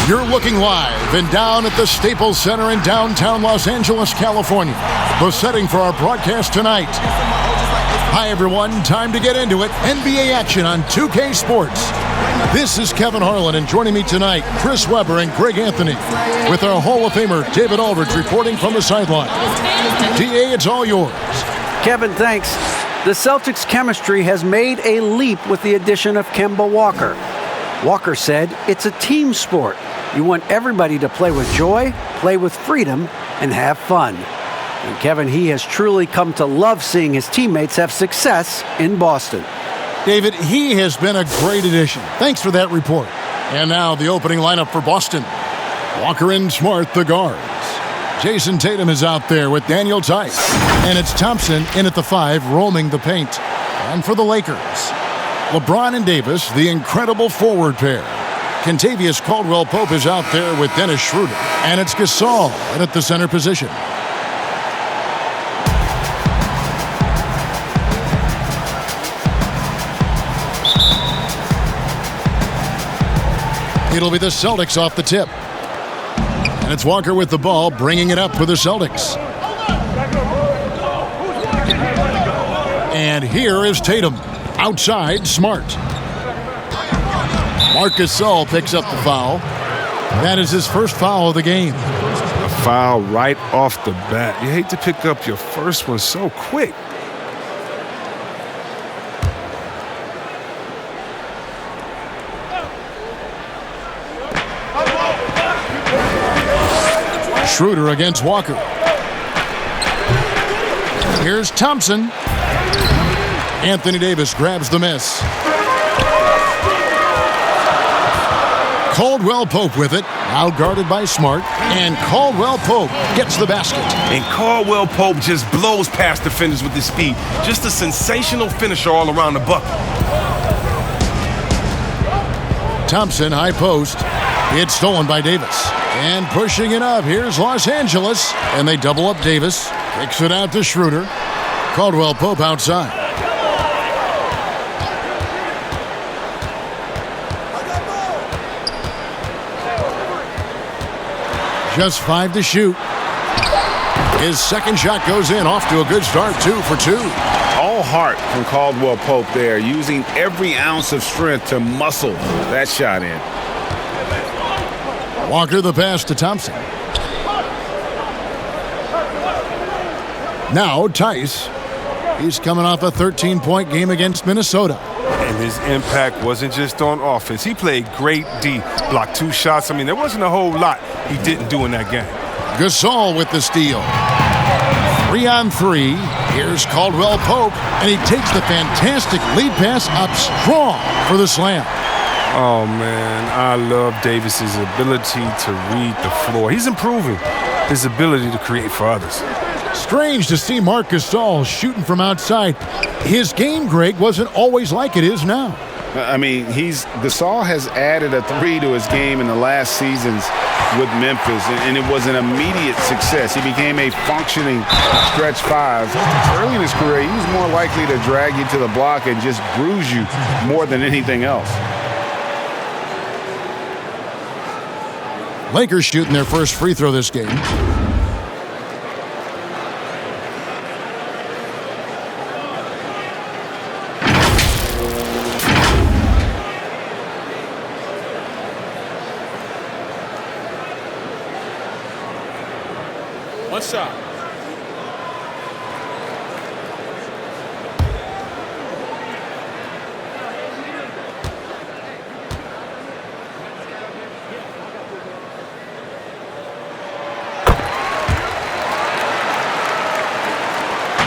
You're looking live and down at the Staples Center in downtown Los Angeles, California. The setting for our broadcast tonight. Hi, everyone. Time to get into it. NBA action on 2K Sports. This is Kevin Harlan, and joining me tonight, Chris Webber and Greg Anthony, with our Hall of Famer David Aldridge reporting from the sideline. DA, it's all yours. Kevin, thanks. The Celtics' chemistry has made a leap with the addition of Kemba Walker. Walker said it's a team sport. You want everybody to play with joy, play with freedom, and have fun. And Kevin, he has truly come to love seeing his teammates have success in Boston. David, he has been a great addition. Thanks for that report. And now the opening lineup for Boston. Walker and Smart, the guards. Jason Tatum is out there with Daniel Tice. And it's Thompson in at the 5, roaming the paint. And for the Lakers, LeBron and Davis, the incredible forward pair. Kentavious Caldwell-Pope is out there with Dennis Schroeder. And it's Gasol at the center position. It'll be the Celtics off the tip. And it's Walker with the ball, bringing it up for the Celtics. And here is Tatum. Outside, Smart. Marcus Gasol picks up the foul. That is his first foul of the game. A foul right off the bat. You hate to pick up your first one so quick. Schroeder against Walker. Here's Thompson. Anthony Davis grabs the miss. Caldwell-Pope with it, now guarded by Smart, and Caldwell-Pope gets the basket. And Caldwell-Pope just blows past defenders with his speed. Just a sensational finisher all around the bucket. Thompson, high post. It's stolen by Davis. And pushing it up, here's Los Angeles. And they double up Davis. Kicks it out to Schroeder. Caldwell-Pope outside. Just 5 to shoot. His second shot goes in, off to a good start, 2 for 2. All heart from Caldwell-Pope there, using every ounce of strength to muscle that shot in. Walker the pass to Thompson. Now Tice. He's coming off a 13-point game against Minnesota. And his impact wasn't just on offense. He played great D. Blocked 2 shots. I mean, there wasn't a whole lot he didn't do in that game. Gasol with the steal. 3 on 3. Here's Caldwell-Pope, and he takes the fantastic lead pass up strong for the slam. Oh, man, I love Davis's ability to read the floor. He's improving his ability to create for others. Strange to see Marcus Gasol shooting from outside. His game, Greg, wasn't always like it is now. I mean, Gasol has added a 3 to his game in the last seasons with Memphis, and it was an immediate success. He became a functioning stretch 5. Early in his career, he was more likely to drag you to the block and just bruise you more than anything else. Lakers shooting their first free throw this game. One shot.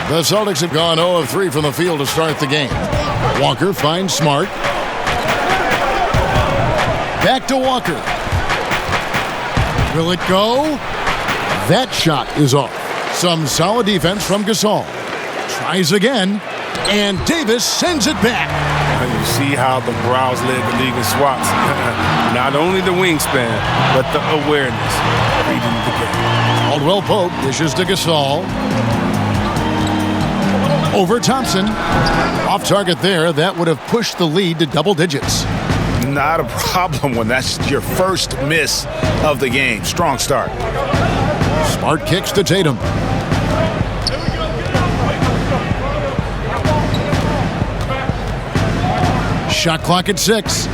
The Celtics have gone 0 of 3 from the field to start the game. Walker finds Smart. Back to Walker. Will it go? That shot is off. Some solid defense from Gasol. Tries again, and Davis sends it back. You see how the Browns led the league in swats. Not only the wingspan, but the awareness. Reading the game. Caldwell-Pope dishes to Gasol. Over Thompson. Off target there. That would have pushed the lead to double digits. not a problem when that's your first miss of the game. Strong start. Smart kicks to Tatum. Shot clock at 6.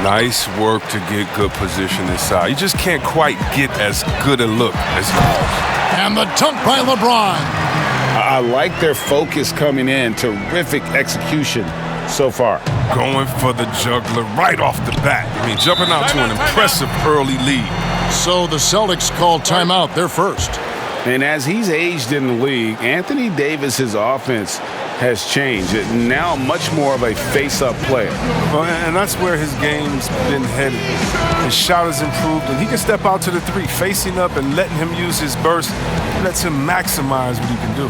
Nice work to get good position inside. You just can't quite get as good a look as he does. And the dunk by LeBron. I like their focus coming in. Terrific execution so far. Going for the juggler right off the bat. I mean, jumping out to an impressive early lead. So the Celtics call timeout, their first. And as he's aged in the league, Anthony Davis's offense has changed. Now much more of a face-up player. Well, and that's where his game's been headed. His shot has improved, and he can step out to the 3, facing up and letting him use his burst. It lets him maximize what he can do.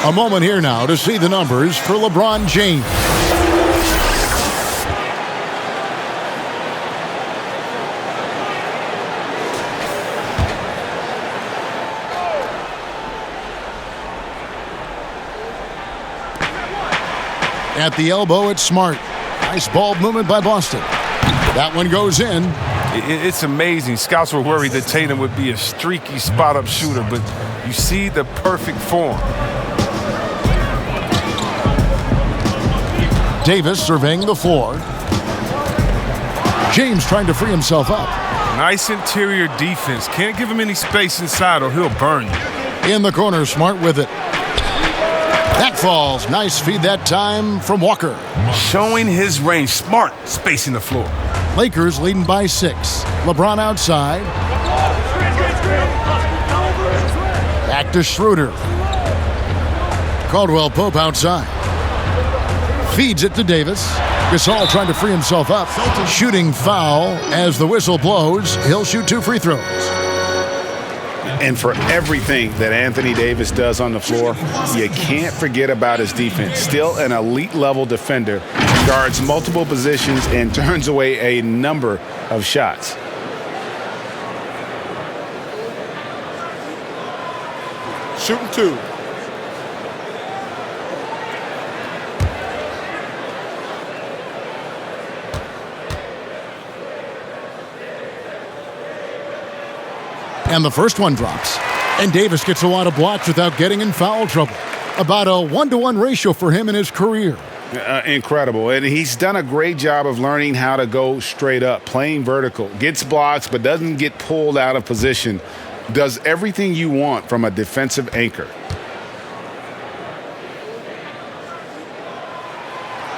A moment here now to see the numbers for LeBron James. At the elbow, it's Smart. Nice ball movement by Boston. That one goes in. It's amazing. Scouts were worried that Tatum would be a streaky spot-up shooter, but you see the perfect form. Davis surveying the floor. James trying to free himself up. Nice interior defense. Can't give him any space inside or he'll burn you. In the corner, Smart with it. That falls. Nice feed that time from Walker. Showing his range. Smart spacing the floor. Lakers leading by 6. LeBron outside. Back to Schroeder. Caldwell Pope outside. Feeds it to Davis. Gasol trying to free himself up. Shooting foul as the whistle blows. He'll shoot 2 free throws. And for everything that Anthony Davis does on the floor, you can't forget about his defense. Still an elite level defender. Guards multiple positions and turns away a number of shots. Shooting 2. And the first one drops. And Davis gets a lot of blocks without getting in foul trouble. About a 1-to-1 ratio for him in his career. Incredible. And he's done a great job of learning how to go straight up, playing vertical. Gets blocks but doesn't get pulled out of position. Does everything you want from a defensive anchor.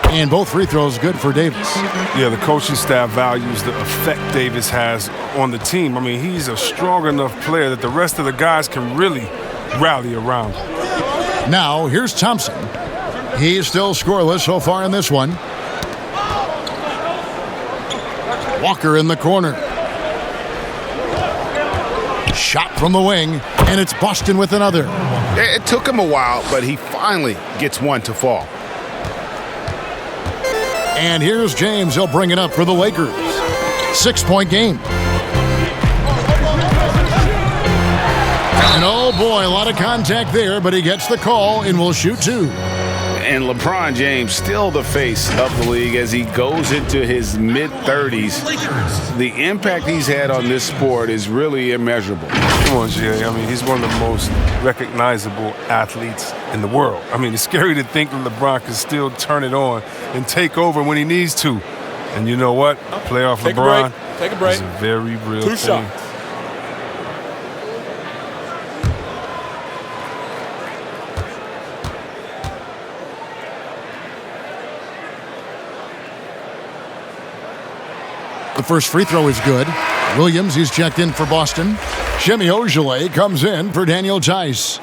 And both free throws good for Davis. Yeah, the coaching staff values the effect Davis has on the team. I mean, he's a strong enough player that the rest of the guys can really rally around. Now, here's Thompson. He's still scoreless so far in this one. Walker in the corner. Shot from the wing, and it's Boston with another. It took him a while, but he finally gets one to fall. And here's James. He'll bring it up for the Lakers. 6-point game. And oh boy, a lot of contact there, but he gets the call and will shoot 2. And LeBron James still the face of the league as he goes into his mid-30s. The impact he's had on this sport is really immeasurable. Come on, Jay. I mean, he's one of the most recognizable athletes in the world. I mean, it's scary to think that LeBron can still turn it on and take over when he needs to. And you know what? Playoff LeBron is a very real 2 thing. shots. The first free throw is good. Williams, he's checked in for Boston. Jimmy Ogilvy comes in for Daniel Tice.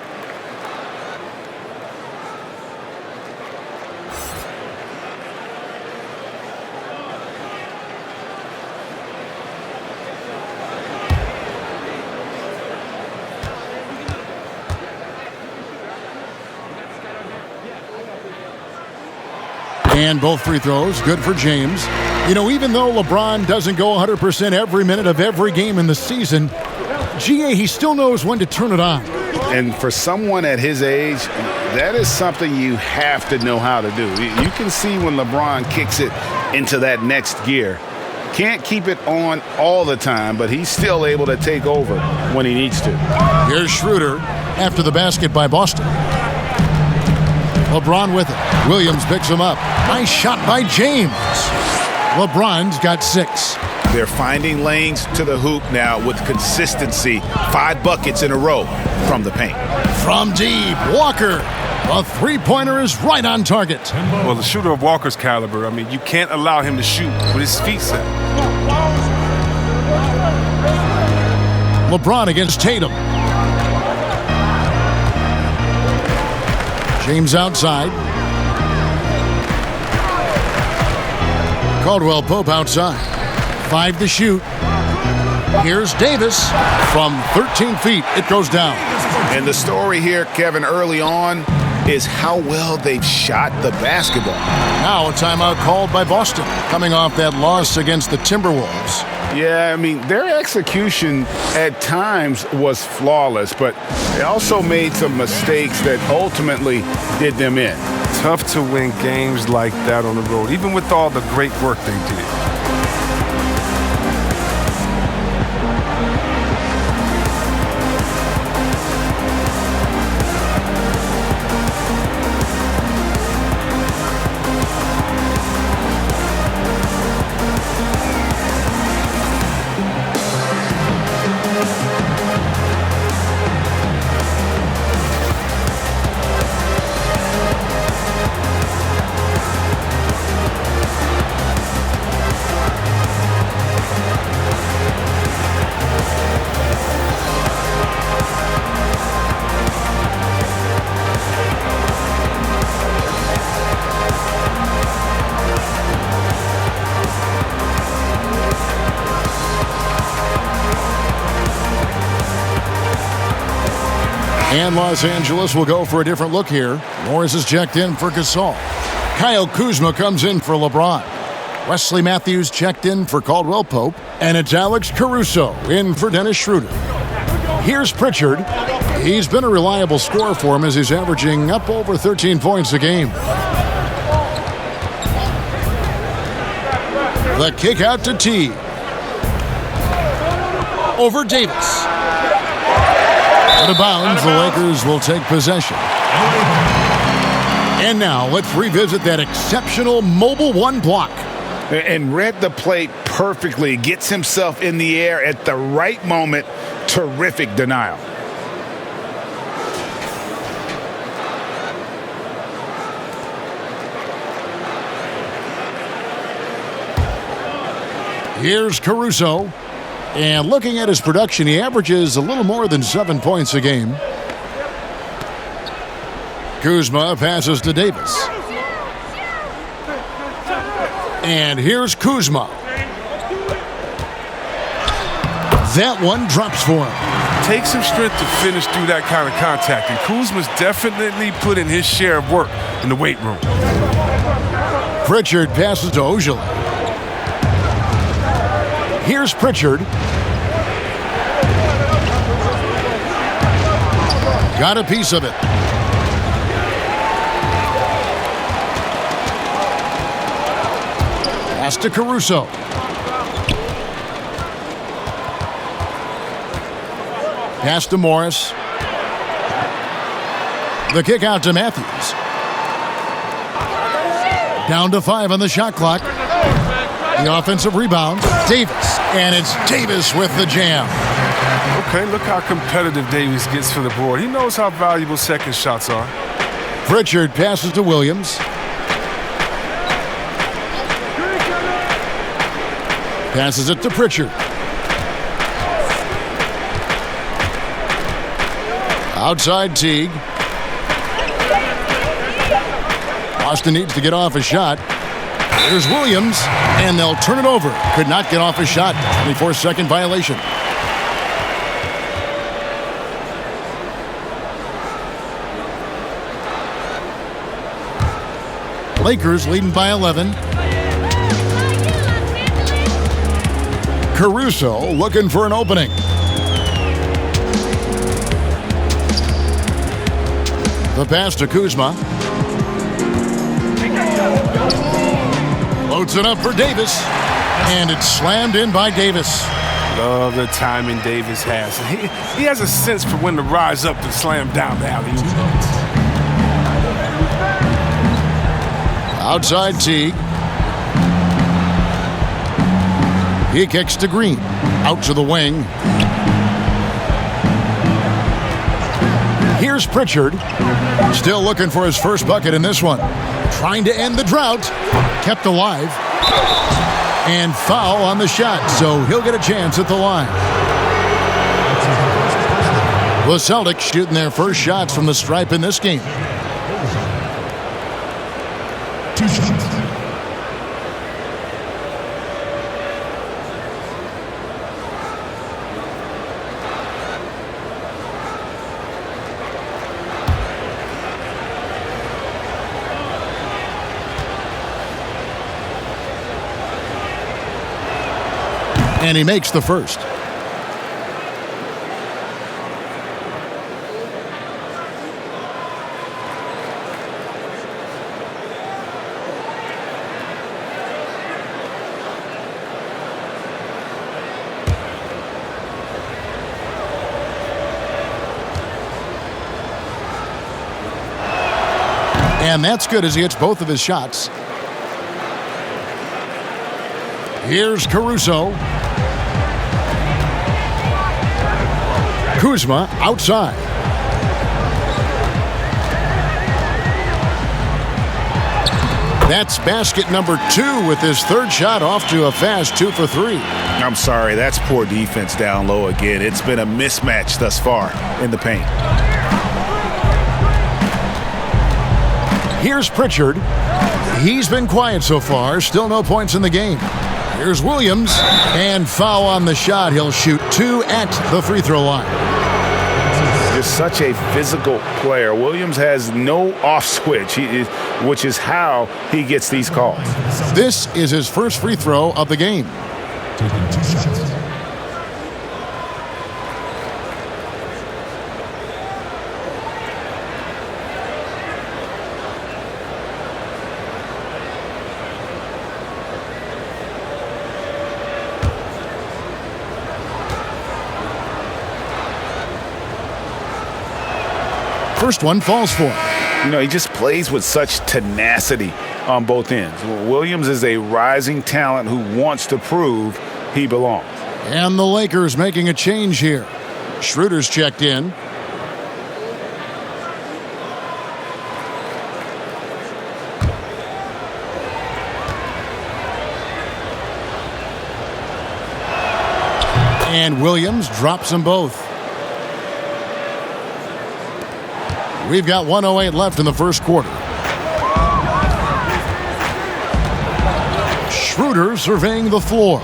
And both free throws, good for James. You know, even though LeBron doesn't go 100% every minute of every game in the season, GA, he still knows when to turn it on. And for someone at his age, that is something you have to know how to do. You can see when LeBron kicks it into that next gear. Can't keep it on all the time, but he's still able to take over when he needs to. Here's Schroeder after the basket by Boston. LeBron with it. Williams picks him up. Nice shot by James. LeBron's got 6. They're finding lanes to the hoop now with consistency. 5 buckets in a row from the paint. From deep, Walker. A three-pointer is right on target. Well, the shooter of Walker's caliber, I mean, you can't allow him to shoot with his feet set. LeBron against Tatum. James outside. Caldwell Pope outside. 5 to shoot. Here's Davis from 13 feet. It goes down. And the story here, Kevin, early on is how well they've shot the basketball. Now a timeout called by Boston, coming off that loss against the Timberwolves. Yeah, I mean, their execution at times was flawless, but they also made some mistakes that ultimately did them in. Tough to win games like that on the road, even with all the great work they did. And Los Angeles will go for a different look here. Morris is checked in for Gasol. Kyle Kuzma comes in for LeBron. Wesley Matthews checked in for Caldwell Pope. And it's Alex Caruso in for Dennis Schroeder. Here's Pritchard. He's been a reliable scorer for him as he's averaging up over 13 points a game. The kick out to T. Over Davis. Out of bounds, the Lakers will take possession. And now let's revisit that exceptional Mobile One block. And read the play perfectly. Gets himself in the air at the right moment. Terrific denial. Here's Caruso. And looking at his production, he averages a little more than 7 points a game. Kuzma passes to Davis. And here's Kuzma. That one drops for him. Takes some strength to finish through that kind of contact, and Kuzma's definitely put in his share of work in the weight room. Pritchard passes to Ogilvy. Here's Pritchard. Got a piece of it. Pass to Caruso. Pass to Morris. The kick out to Matthews. Down to 5 on the shot clock. The offensive rebound, Davis. And it's Davis with the jam. Okay, look how competitive Davis gets for the board. He knows how valuable second shots are. Pritchard passes to Williams. Passes it to Pritchard. Outside Teague. Boston needs to get off a shot. There's Williams, and they'll turn it over. Could not get off a shot. 24-second violation. Lakers leading by 11. Caruso looking for an opening. The pass to Kuzma. Loads it up for Davis. And it's slammed in by Davis. Love the timing Davis has. He has a sense for when to rise up and slam down the alley-oop. Outside Teague. He kicks to Green. Out to the wing. Here's Pritchard. Still looking for his first bucket in this one. Trying to end the drought. Kept alive. And foul on the shot, so he'll get a chance at the line. The Celtics shooting their first shots from the stripe in this game. 2 shots. And he makes the first. And that's good as he hits both of his shots. Here's Caruso. Kuzma outside. That's basket number 2 with his third shot off to a fast 2 for 3. I'm sorry, that's poor defense down low again. It's been a mismatch thus far in the paint. Here's Pritchard. He's been quiet so far. Still no points in the game. Here's Williams. And foul on the shot. He'll shoot 2 at the free throw line. Just such a physical player. Williams has no off switch, which is how he gets these calls. This is his first free throw of the game. Taking 2 shots. First one falls for him. You know, he just plays with such tenacity on both ends. Williams is a rising talent who wants to prove he belongs. And the Lakers making a change here. Schroeder's checked in. And Williams drops them both. We've got 1:08 left in the first quarter. Schroeder surveying the floor.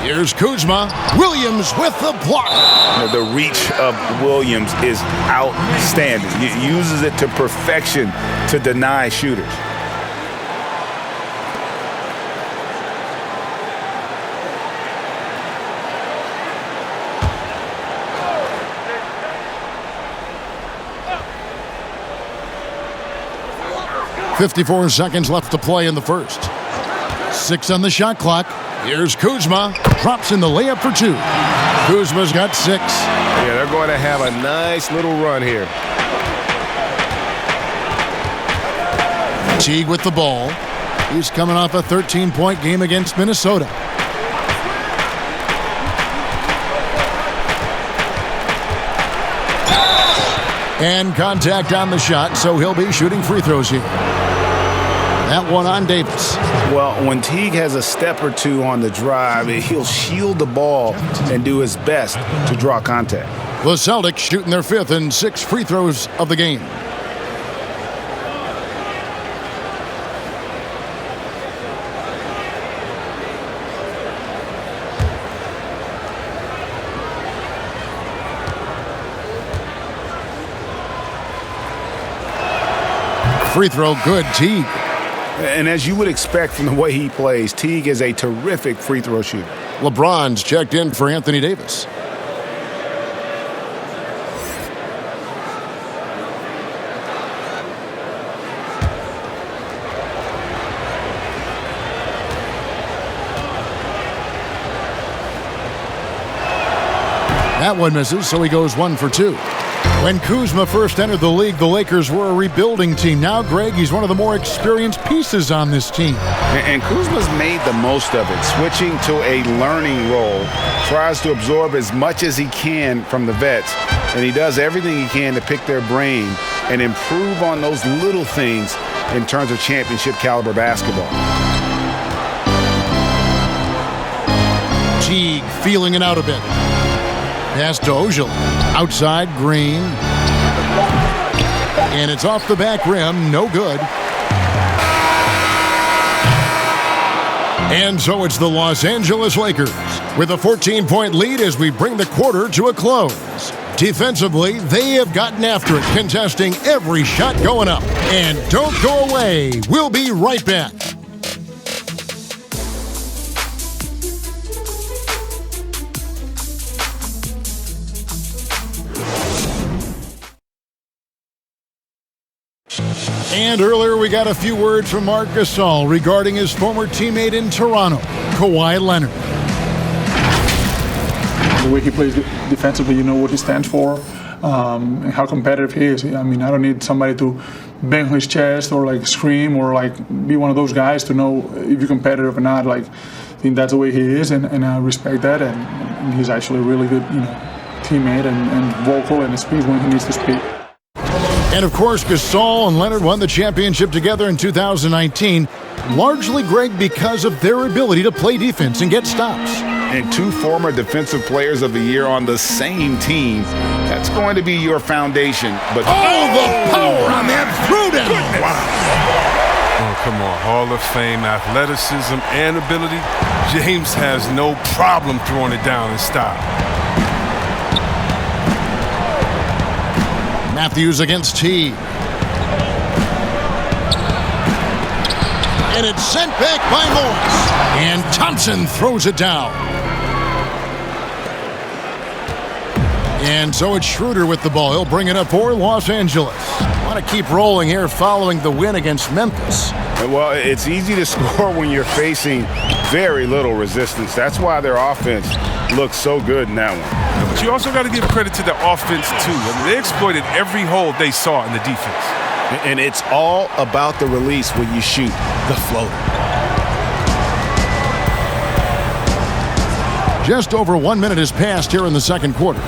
Here's Kuzma. Williams with the block. The reach of Williams is outstanding. He uses it to perfection to deny shooters. .54 seconds left to play in the first. 6 on the shot clock. Here's Kuzma. Drops in the layup for 2. Kuzma's got 6. Yeah, they're going to have a nice little run here. Teague with the ball. He's coming off a 13-point game against Minnesota. And contact on the shot, so he'll be shooting free throws here. That one on Davis. Well, when Teague has a step or two on the drive, he'll shield the ball and do his best to draw contact. The Celtics shooting their 5th and 6th free throws of the game. Free throw good, Teague. And as you would expect from the way he plays, Teague is a terrific free throw shooter. LeBron's checked in for Anthony Davis. That one misses, so he goes 1 for 2. When Kuzma first entered the league, the Lakers were a rebuilding team. Now, Greg, he's one of the more experienced pieces on this team. And Kuzma's made the most of it, switching to a learning role, tries to absorb as much as he can from the vets, and he does everything he can to pick their brain and improve on those little things in terms of championship caliber basketball. Teague feeling it out a bit. Pass to Ojala. Outside, Green. And it's off the back rim. No good. And so it's the Los Angeles Lakers with a 14-point lead as we bring the quarter to a close. Defensively, they have gotten after it, contesting every shot going up. And don't go away. We'll be right back. And earlier we got a few words from Marc Gasol regarding his former teammate in Toronto, Kawhi Leonard. The way he plays defensively, you know what he stands for, and how competitive he is. I mean, I don't need somebody to bang his chest or like scream or like be one of those guys to know if you're competitive or not. Like, I think that's the way he is, and I respect that. And he's actually a really good, teammate and vocal and speaks when he needs to speak. And of course, Gasol and Leonard won the championship together in 2019, largely, Greg, because of their ability to play defense and get stops. And 2 former Defensive Players of the Year on the same team. That's going to be your foundation. But the power on that throwdown! Wow. Oh, come on. Hall of Fame athleticism and ability. James has no problem throwing it down in style. Matthews against Teague. And it's sent back by Morris. And Thompson throws it down. And so it's Schroeder with the ball. He'll bring it up for Los Angeles. Want to keep rolling here following the win against Memphis. Well, it's easy to score when you're facing very little resistance. That's why their offense looks so good in that one. But you also got to give credit to the offense, too. I mean, they exploited every hole they saw in the defense. And it's all about the release when you shoot the floater. Just over 1 minute has passed here in the second quarter.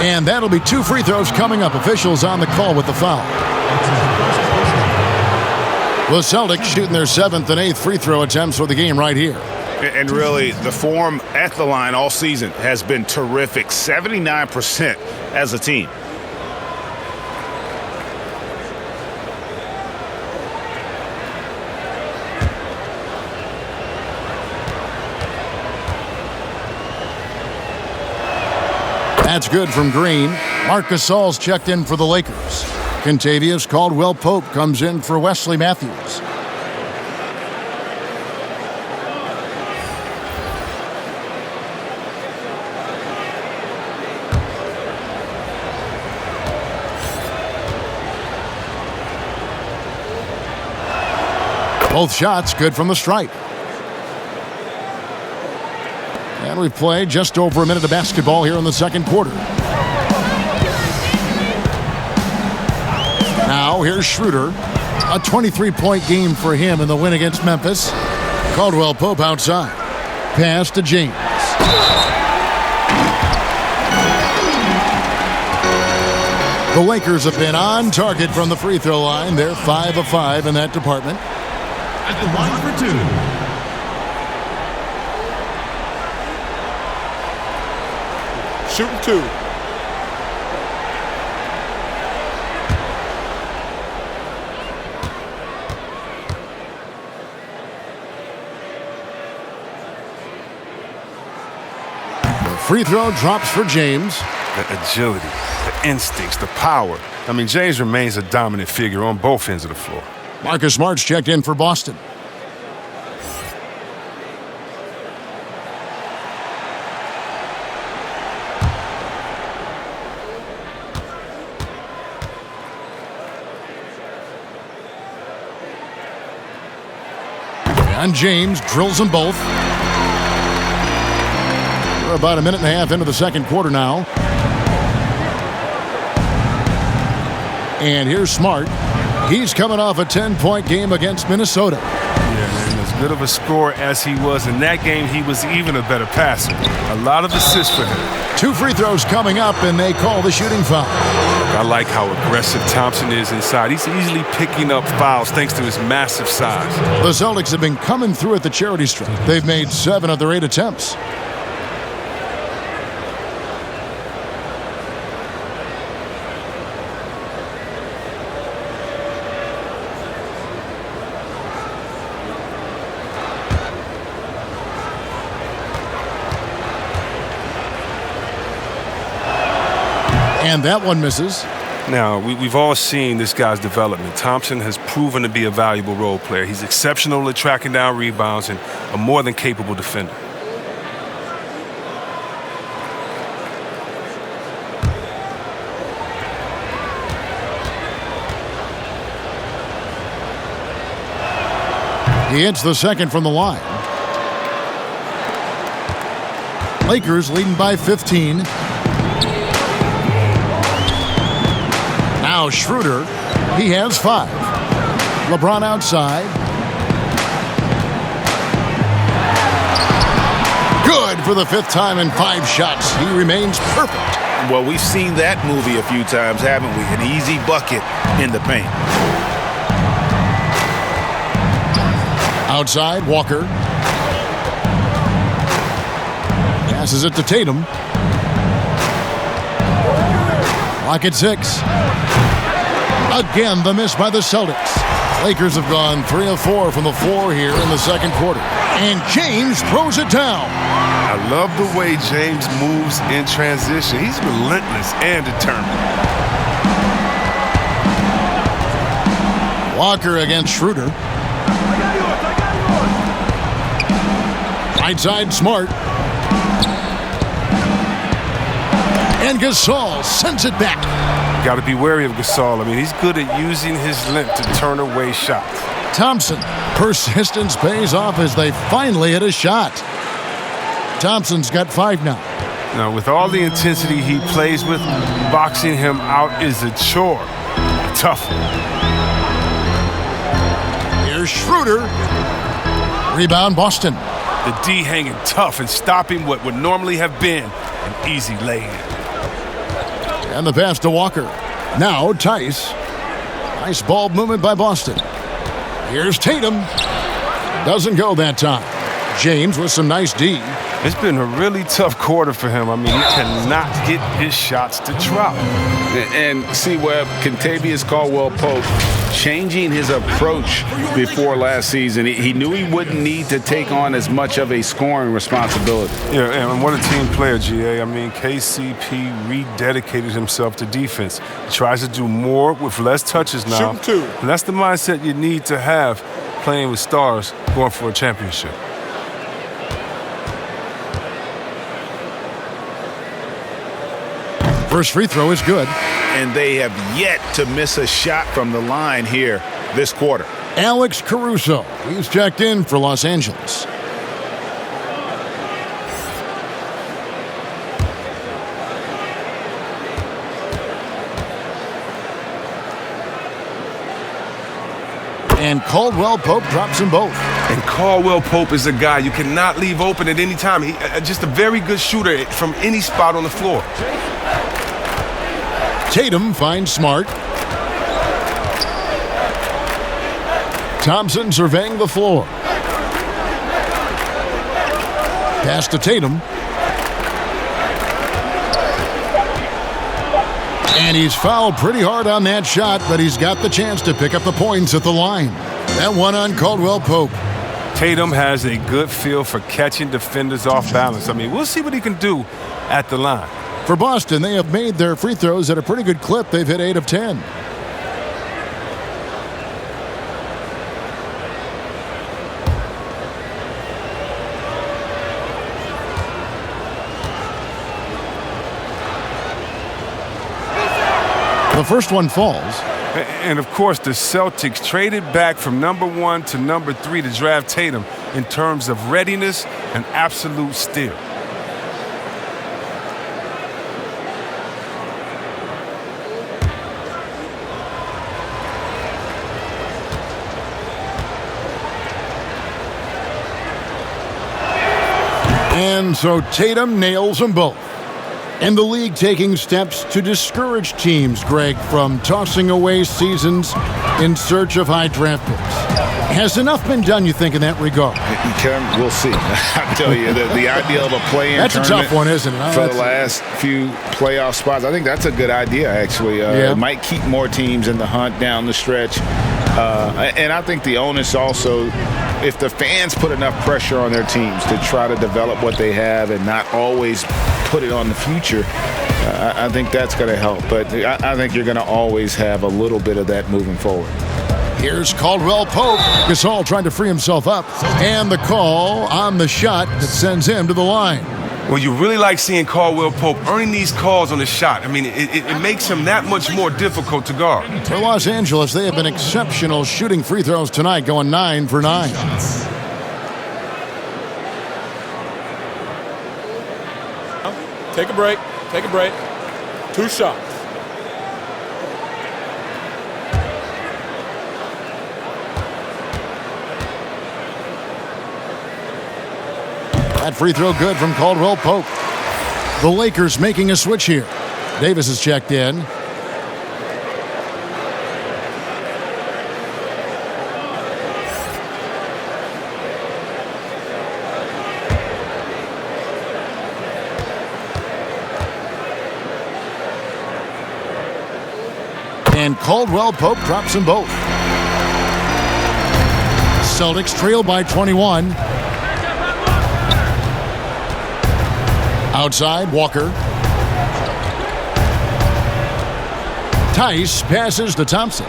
And that'll be 2 free throws coming up. Officials on the call with the foul. The Celtics shooting their 7th and 8th free throw attempts for the game right here. And really, the form at the line all season has been terrific. 79% as a team. That's good from Green. Marc Gasol's checked in for the Lakers. Kentavious Caldwell-Pope comes in for Wesley Matthews. Both shots good from the stripe. And we've played just over a minute of basketball here in the second quarter. Now here's Schroeder. A 23-point game for him in the win against Memphis. Caldwell-Pope outside. Pass to James. The Lakers have been on target from the free throw line. They're 5 of 5 in that department. At the line for two. Shooting two. The free throw drops for James. The agility, the instincts, the power. I mean, James remains a dominant figure on both ends of the floor. Marcus Smart's checked in for Boston. And James drills them both. We're about a minute and a half into the second quarter now. And here's Smart. He's coming off a 10-point game against Minnesota. Yeah, man, as good of a scorer as he was in that game, he was even a better passer. A lot of assists for him. 2 free throws coming up, and they call the shooting foul. I like how aggressive Thompson is inside. He's easily picking up fouls thanks to his massive size. The Celtics have been coming through at the charity stripe. They've made 7 of their 8 attempts. And that one misses. Now, we've all seen this guy's development. Thompson has proven to be a valuable role player. He's exceptional at tracking down rebounds and a more than capable defender. He hits the second from the line. Lakers leading by 15. Now Schroeder, he has 5. LeBron outside. Good for the 5th time in 5 shots. He remains perfect. Well, we've seen that movie a few times, haven't we? An easy bucket in the paint. Outside, Walker. Passes it to Tatum. Clock at 6. Again, the miss by the Celtics. Lakers have gone 3 of 4 from the floor here in the second quarter. And James throws it down. I love the way James moves in transition. He's relentless and determined. Walker against Schroeder. Right side, Smart. And Gasol sends it back. Got to be wary of Gasol. I mean, he's good at using his length to turn away shots. Thompson. Persistence pays off as they finally hit a shot. Thompson's got 5 now. Now, with all the intensity he plays with, boxing him out is a chore. A tough one. Here's Schroeder. Rebound, Boston. The D hanging tough and stopping what would normally have been an easy lay-in. And the pass to Walker. Now Tice. Nice ball movement by Boston. Here's Tatum. Doesn't go that time. James with some nice D. It's been a really tough quarter for him. I mean, he cannot get his shots to drop. And see, Webb, Kentavious Caldwell-Pope changing his approach before last season. He knew he wouldn't need to take on as much of a scoring responsibility. Yeah, and what a team player, GA. I mean, KCP rededicated himself to defense. He tries to do more with less touches now. Shooting 2. And that's the mindset you need to have playing with stars going for a championship. First free throw is good. And they have yet to miss a shot from the line here this quarter. Alex Caruso. He's checked in for Los Angeles. And Caldwell-Pope drops them both. And Caldwell-Pope is a guy you cannot leave open at any time. He just a very good shooter from any spot on the floor. Tatum finds Smart. Thompson surveying the floor. Pass to Tatum. And he's fouled pretty hard on that shot, but he's got the chance to pick up the points at the line. That one on Caldwell Pope. Tatum has a good feel for catching defenders off balance. I mean, we'll see what he can do at the line. For Boston, they have made their free throws at a pretty good clip. They've hit 8 of 10. The first one falls. And, of course, the Celtics traded back from number 1 to number 3 to draft Tatum in terms of readiness and absolute steal. And so Tatum nails them both. And the league taking steps to discourage teams, Greg, from tossing away seasons in search of high draft picks. Has enough been done, you think, in that regard? We'll see. I tell you, the idea of a play-in that's a tough one, isn't it? For the last few playoff spots, I think that's a good idea, actually. It might keep more teams in the hunt down the stretch. And I think the onus also, if the fans put enough pressure on their teams to try to develop what they have and not always put it on the future, I think that's going to help. But I think you're going to always have a little bit of that moving forward. Here's Caldwell Pope. Gasol trying to free himself up. And the call on the shot that sends him to the line. Well, you really like seeing Caldwell Pope earning these calls on the shot. I mean, it makes him that much more difficult to guard. For Los Angeles, they have been exceptional shooting free throws tonight, going 9 for 9. Take a break. Take a break. 2 shots. That free throw good from Caldwell Pope. The Lakers making a switch here. Davis is checked in. And Caldwell Pope drops them both. Celtics trail by 21. Outside, Walker. Tice passes to Thompson.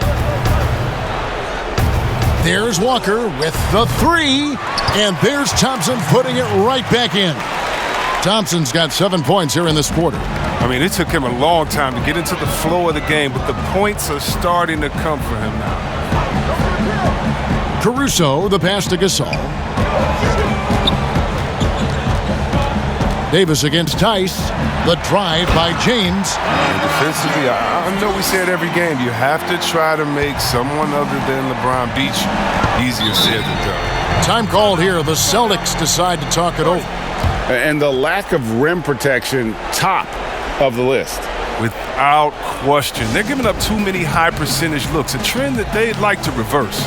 There's Walker with the 3. And there's Thompson putting it right back in. Thompson's got 7 points here in this quarter. I mean, it took him a long time to get into the flow of the game, but the points are starting to come for him now. Caruso, the pass to Gasol. Davis against Tice. The drive by James. And defensively, I know we say it every game. You have to try to make someone other than LeBron beat you. Easier said than done. Time called here. The Celtics decide to talk it over. And the lack of rim protection, top of the list. Without question. They're giving up too many high percentage looks, a trend that they'd like to reverse.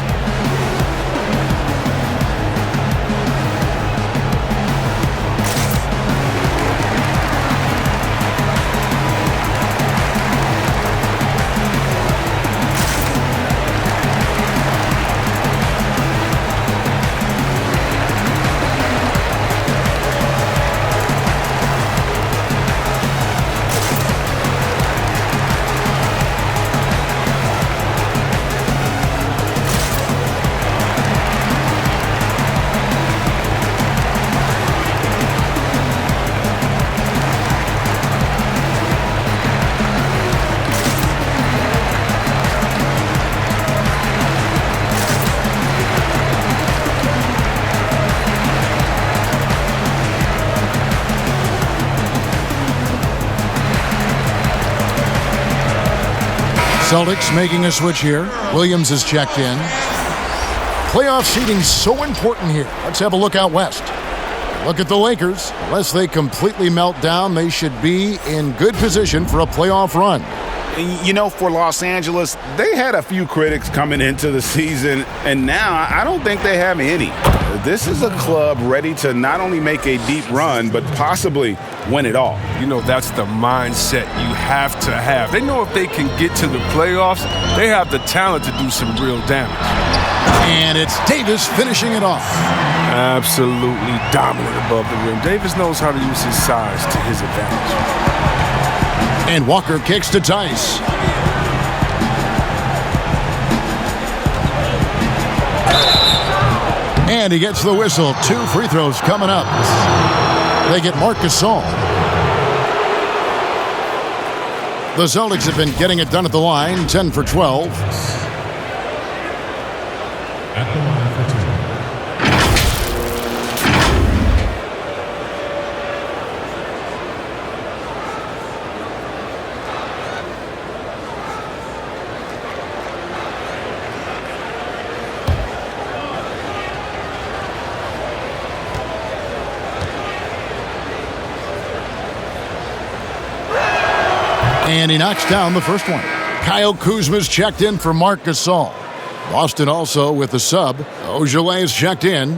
Celtics making a switch here. Williams is checked in. Playoff seeding so important here. Let's have a look out west. Look at the Lakers. Unless they completely melt down, they should be in good position for a playoff run. And, you know, for Los Angeles, they had a few critics coming into the season, and now I don't think they have any. This is a club ready to not only make a deep run, but possibly win it all. You know, that's the mindset you have to have. They know if they can get to the playoffs, they have the talent to do some real damage. And it's Davis finishing it off. Absolutely dominant above the rim. Davis knows how to use his size to his advantage. And Walker kicks to Tice. And he gets the whistle. 2 free throws coming up. They get Marc Gasol. The Celtics have been getting it done at the line, 10 for 12. At the line for 2. And he knocks down the first one. Kyle Kuzma's checked in for Marc Gasol. Boston also with the sub. Ojeley's checked in.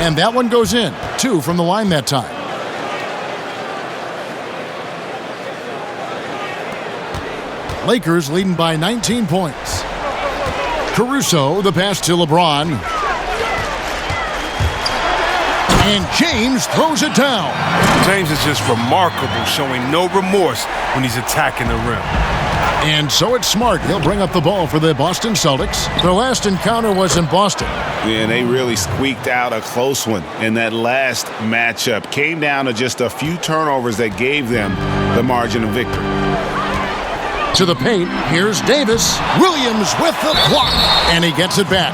And that one goes in. 2 from the line that time. Lakers leading by 19 points. Caruso, the pass to LeBron. And James throws it down. James is just remarkable, showing no remorse when he's attacking the rim. And so it's Smart. He'll bring up the ball for the Boston Celtics. Their last encounter was in Boston. Yeah, and they really squeaked out a close one in that last matchup. Came down to just a few turnovers that gave them the margin of victory. To the paint, here's Davis. Williams with the block, and he gets it back.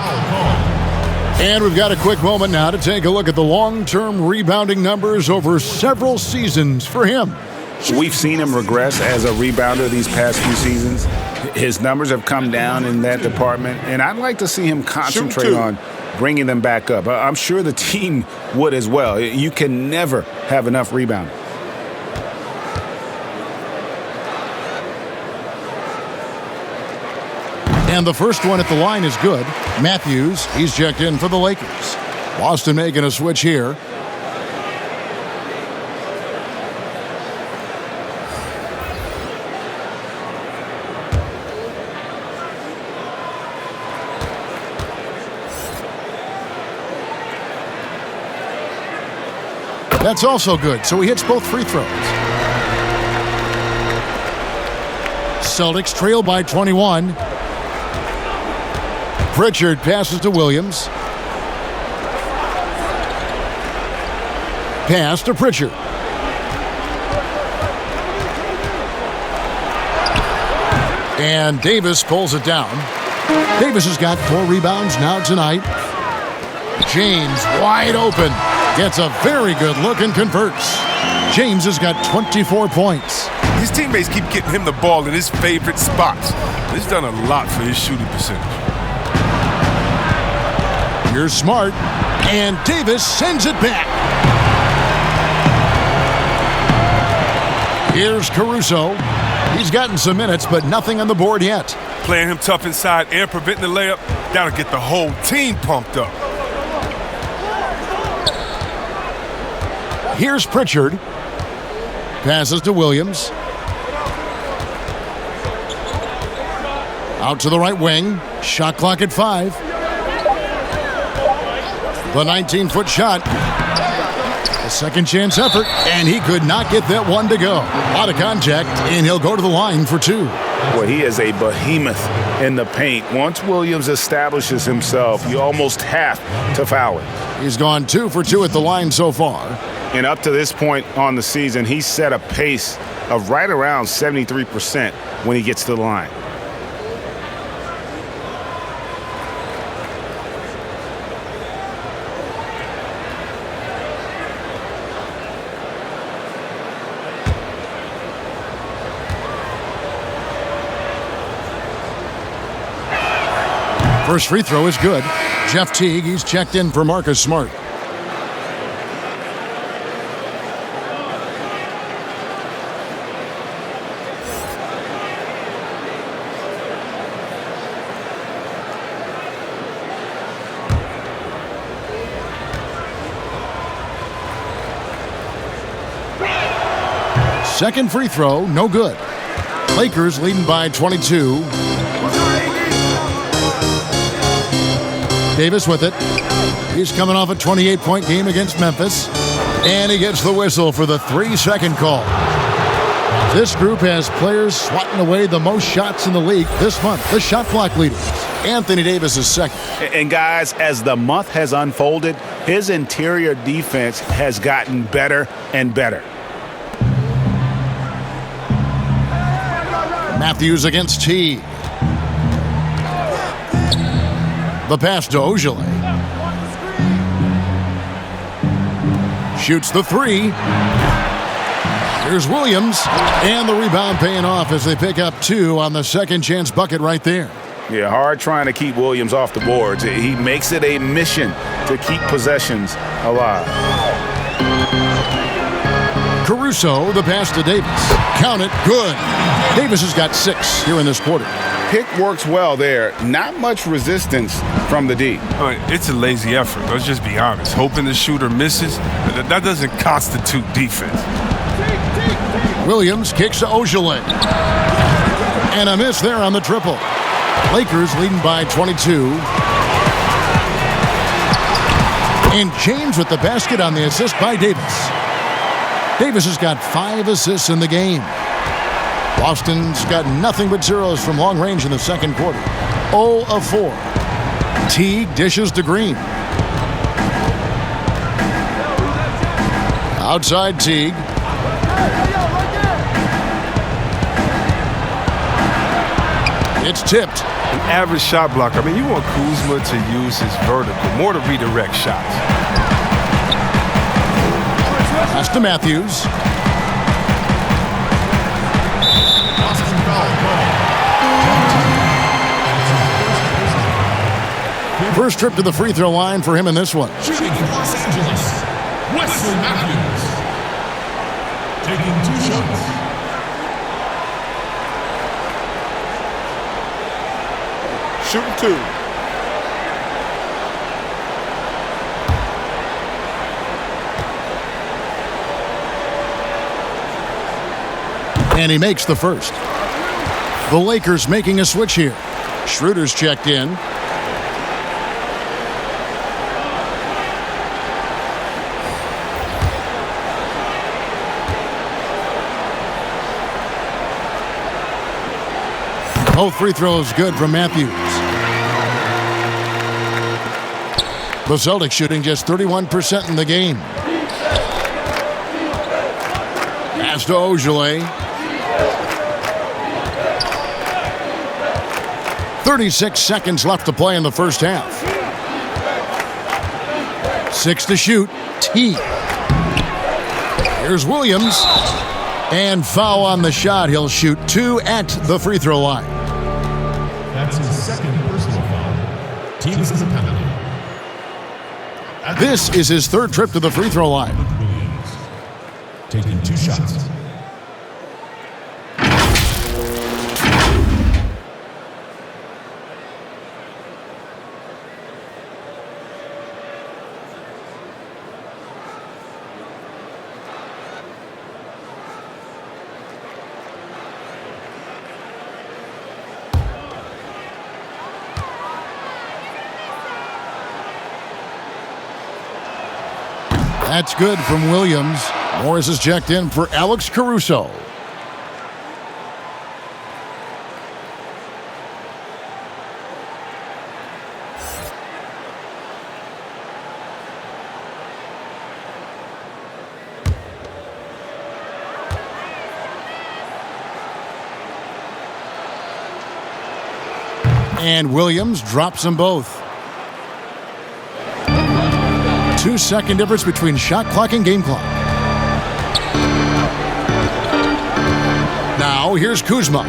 And we've got a quick moment now to take a look at the long-term rebounding numbers over several seasons for him. We've seen him regress as a rebounder these past few seasons. His numbers have come down in that department, and I'd like to see him concentrate on bringing them back up. I'm sure the team would as well. You can never have enough rebounding. And the first one at the line is good. Matthews, he's checked in for the Lakers. Boston making a switch here. That's also good, so he hits both free throws. Celtics trail by 21. Pritchard passes to Williams. Pass to Pritchard. And Davis pulls it down. Davis has got 4 rebounds now tonight. James wide open. Gets a very good look and converts. James has got 24 points. His teammates keep getting him the ball in his favorite spots. He's done a lot for his shooting percentage. Here's Smart, and Davis sends it back. Here's Caruso. He's gotten some minutes, but nothing on the board yet. Playing him tough inside and preventing the layup, that'll get the whole team pumped up. Here's Pritchard. Passes to Williams. Out to the right wing. Shot clock at 5. The 19-foot shot. A second chance effort, and he could not get that one to go. A lot of contact, and he'll go to the line for 2. Well, he is a behemoth in the paint. Once Williams establishes himself, you almost have to foul him. He's gone 2 for 2 at the line so far. And up to this point on the season, he's set a pace of right around 73% when he gets to the line. First free throw is good. Jeff Teague, he's checked in for Marcus Smart. Second free throw, no good. Lakers leading by 22. Davis with it. He's coming off a 28-point game against Memphis. And he gets the whistle for the 3-second call. This group has players swatting away the most shots in the league this month. The shot clock leaders. Anthony Davis is second. And guys, as the month has unfolded, his interior defense has gotten better and better. Matthews against T. The pass to Ojale. Shoots the three. Here's Williams. And the rebound paying off as they pick up 2 on the second chance bucket right there. Yeah, hard trying to keep Williams off the boards. He makes it a mission to keep possessions alive. Caruso, the pass to Davis. Count it, good. Davis has got 6 here in this quarter. Pick works well there. Not much resistance from the D. It's a lazy effort. Let's just be honest. Hoping the shooter misses, that doesn't constitute defense. Williams kicks to Ojale. And a miss there on the triple. Lakers leading by 22. And James with the basket on the assist by Davis. Davis has got 5 assists in the game. Boston's got nothing but zeros from long range in the second quarter. 0 of 4. Teague dishes to Green. Outside Teague. It's tipped. An average shot blocker. I mean, you want Kuzma to use his vertical, more to redirect shots. Pass to Matthews. First trip to the free throw line for him in this one. Shooting for Los Angeles, Wesley Matthews. Taking 2 shots. Shooting 2. And he makes the first. The Lakers making a switch here. Schroeder's checked in. Both free throws good from Matthews. The Celtics shooting just 31% in the game. Pass to Ojale. 36 seconds left to play in the first half. 6 to shoot. T. Here's Williams. And foul on the shot. He'll shoot 2 at the free throw line. That's his second personal foul. Team is a penalty. This is his third trip to the free throw line. Williams taking 2 shots. That's good from Williams. Morris is checked in for Alex Caruso. And Williams drops them both. 2-second difference between shot clock and game clock. Now here's Kuzma.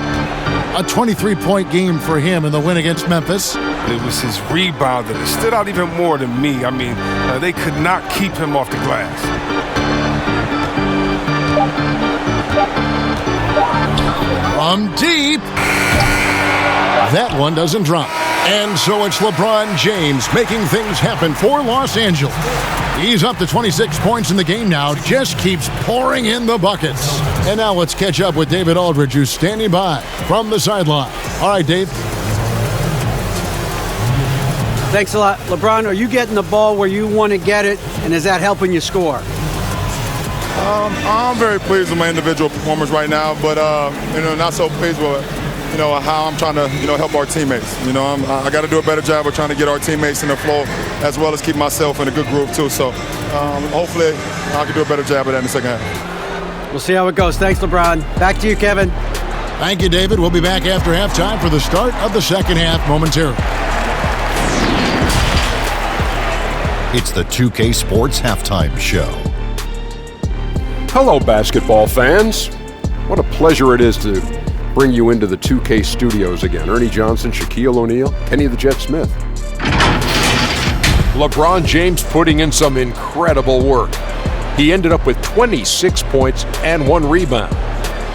A 23-point game for him in the win against Memphis. It was his rebound that stood out even more than me. I mean, they could not keep him off the glass. From deep. That one doesn't drop. And so it's LeBron James making things happen for Los Angeles. He's up to 26 points in the game now, just keeps pouring in the buckets. And now let's catch up with David Aldridge, who's standing by from the sideline. All right, Dave. Thanks a lot. LeBron, are you getting the ball where you want to get it, and is that helping you score? I'm very pleased with my individual performance right now, but not so pleased with how I'm trying to help our teammates. I got to do a better job of trying to get our teammates in the flow, as well as keep myself in a good groove too. So hopefully I can do a better job of that in the second half. We'll see how it goes. Thanks, LeBron. Back to you, Kevin. Thank you, David. We'll be back after halftime for the start of the second half momentarily. It's the 2K Sports Halftime Show. Hello, basketball fans. What a pleasure it is to bring you into the 2K studios again. Ernie Johnson, Shaquille O'Neal, Kenny the Jet Smith. LeBron James putting in some incredible work. He ended up with 26 points and 1 rebound.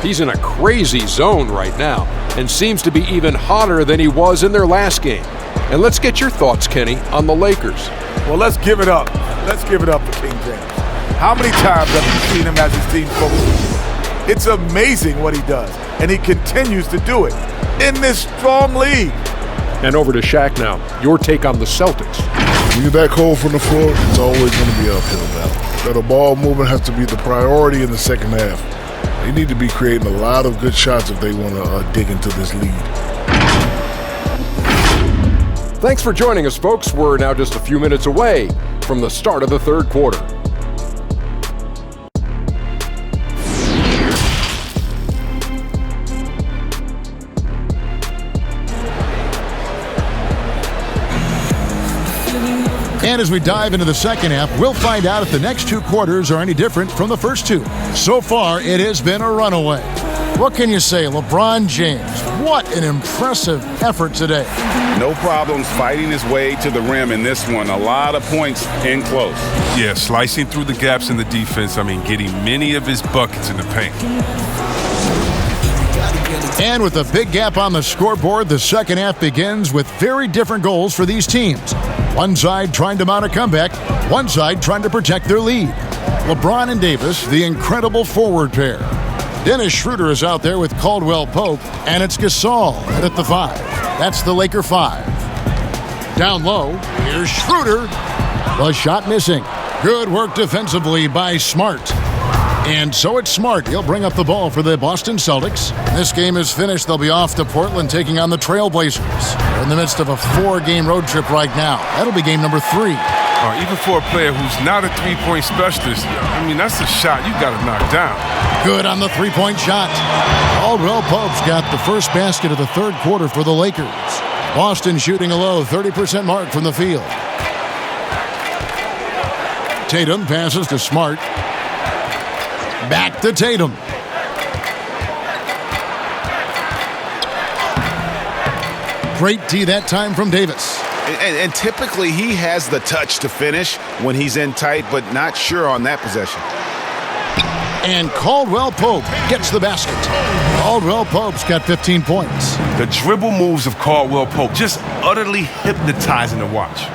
He's in a crazy zone right now and seems to be even hotter than he was in their last game. And let's get your thoughts, Kenny, on the Lakers. Well, let's give it up. Let's give it up for King James. How many times have you seen him as his team focus? It's amazing what he does, and he continues to do it in this strong league. And over to Shaq now. Your take on the Celtics. When you're that cold from the floor, it's always going to be an uphill battle. The ball movement has to be the priority in the second half. They need to be creating a lot of good shots if they want to dig into this lead. Thanks for joining us, folks. We're now just a few minutes away from the start of the third quarter. And as we dive into the second half, we'll find out if the next 2 quarters are any different from the first 2. So far, it has been a runaway. What can you say, LeBron James? What an impressive effort today. No problems fighting his way to the rim in this one. A lot of points in close. Yeah, slicing through the gaps in the defense. Getting many of his buckets in the paint. And with a big gap on the scoreboard, the second half begins with very different goals for these teams. One side trying to mount a comeback, one side trying to protect their lead. LeBron and Davis, the incredible forward pair. Dennis Schroeder is out there with Caldwell Pope, and it's Gasol at the 5. That's the Laker 5. Down low, here's Schroeder. The shot missing. Good work defensively by Smart. And so it's Smart. He'll bring up the ball for the Boston Celtics. This game is finished. They'll be off to Portland taking on the Trailblazers. They're in the midst of a 4-game road trip right now. That'll be game number 3. Even for a player who's not a three-point specialist, that's a shot you got to knock down. Good on the three-point shot. Caldwell Pope's got the first basket of the third quarter for the Lakers. Boston shooting a low 30% mark from the field. Tatum passes to Smart. Back to Tatum. Great D that time from Davis. And typically he has the touch to finish when he's in tight, but not sure on that possession. And Caldwell Pope gets the basket. Caldwell Pope's got 15 points. The dribble moves of Caldwell Pope just utterly hypnotizing to watch.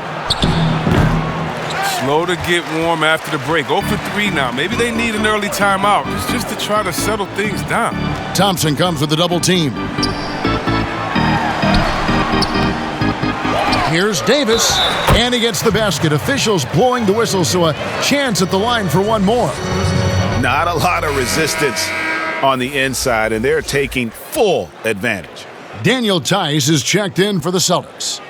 Slow to get warm after the break. 0 for 3 now. Maybe they need an early timeout just to try to settle things down. Thompson comes with the double team. Here's Davis, and he gets the basket. Officials blowing the whistle, so a chance at the line for one more. Not a lot of resistance on the inside, and they're taking full advantage. Daniel Tice is checked in for the Celtics.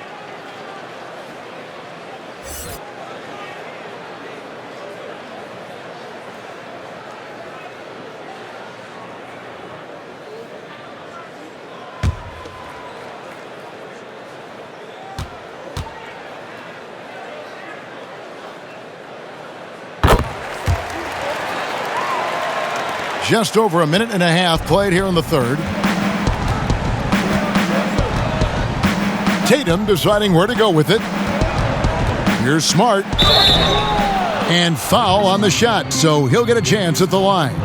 Just over a minute and a half played here in the third. Tatum deciding where to go with it. Here's Smart. And foul on the shot, so he'll get a chance at the line.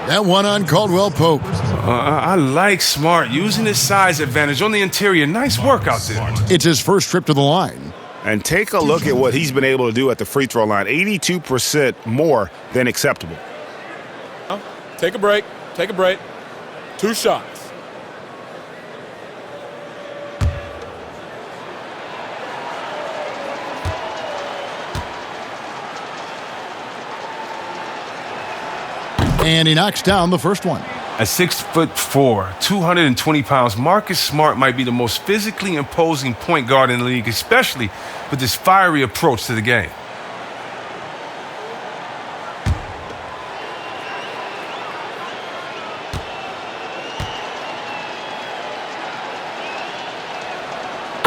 That one on Caldwell Pope. I like Smart using his size advantage on the interior. Nice work out there. It's his first trip to the line. And take a look at what he's been able to do at the free throw line. 82% more than acceptable. Take a break. Take a break. 2 shots. And he knocks down the first one. At 6'4", 220 pounds, Marcus Smart might be the most physically imposing point guard in the league, especially with his fiery approach to the game.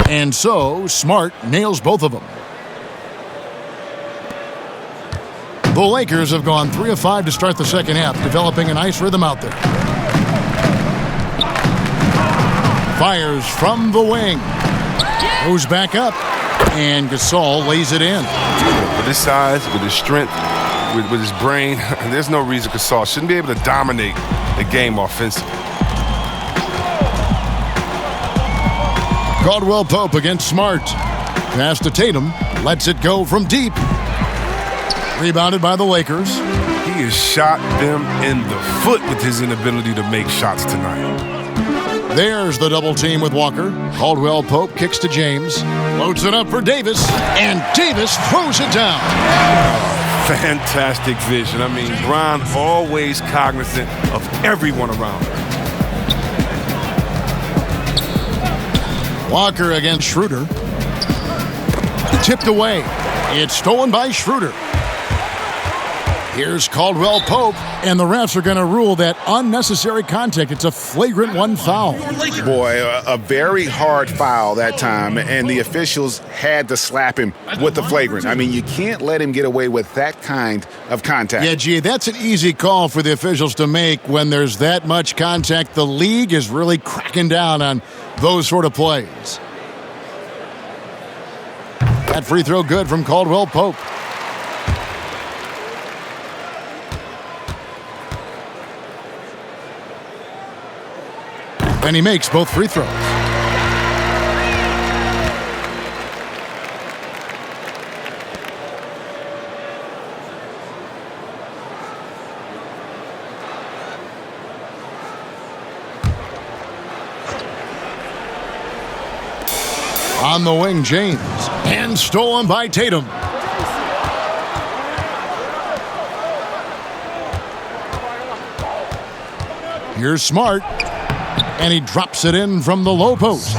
And so, Smart nails both of them. The Lakers have gone 3 of 5 to start the second half, developing a nice rhythm out there. Fires from the wing. Goes back up. And Gasol lays it in. With his size, with his strength, with his brain, there's no reason Gasol shouldn't be able to dominate the game offensively. Caldwell Pope against Smart. Pass to Tatum. Lets it go from deep. Rebounded by the Lakers. He has shot them in the foot with his inability to make shots tonight. There's the double team with Walker. Caldwell Pope kicks to James. Loads it up for Davis. And Davis throws it down. Fantastic vision. I mean, Bron always cognizant of everyone around him. Walker against Schroeder. Tipped away. It's stolen by Schroeder. Here's Caldwell Pope, and the refs are going to rule that unnecessary contact. It's a flagrant 1 foul. Boy, a very hard foul that time, and the officials had to slap him with the flagrant. I mean, you can't let him get away with that kind of contact. Yeah, gee, that's an easy call for the officials to make when there's that much contact. The league is really cracking down on those sort of plays. That free throw good from Caldwell Pope. And he makes both free throws. On the wing, James. And stolen by Tatum. Here's Smart. And he drops it in from the low post.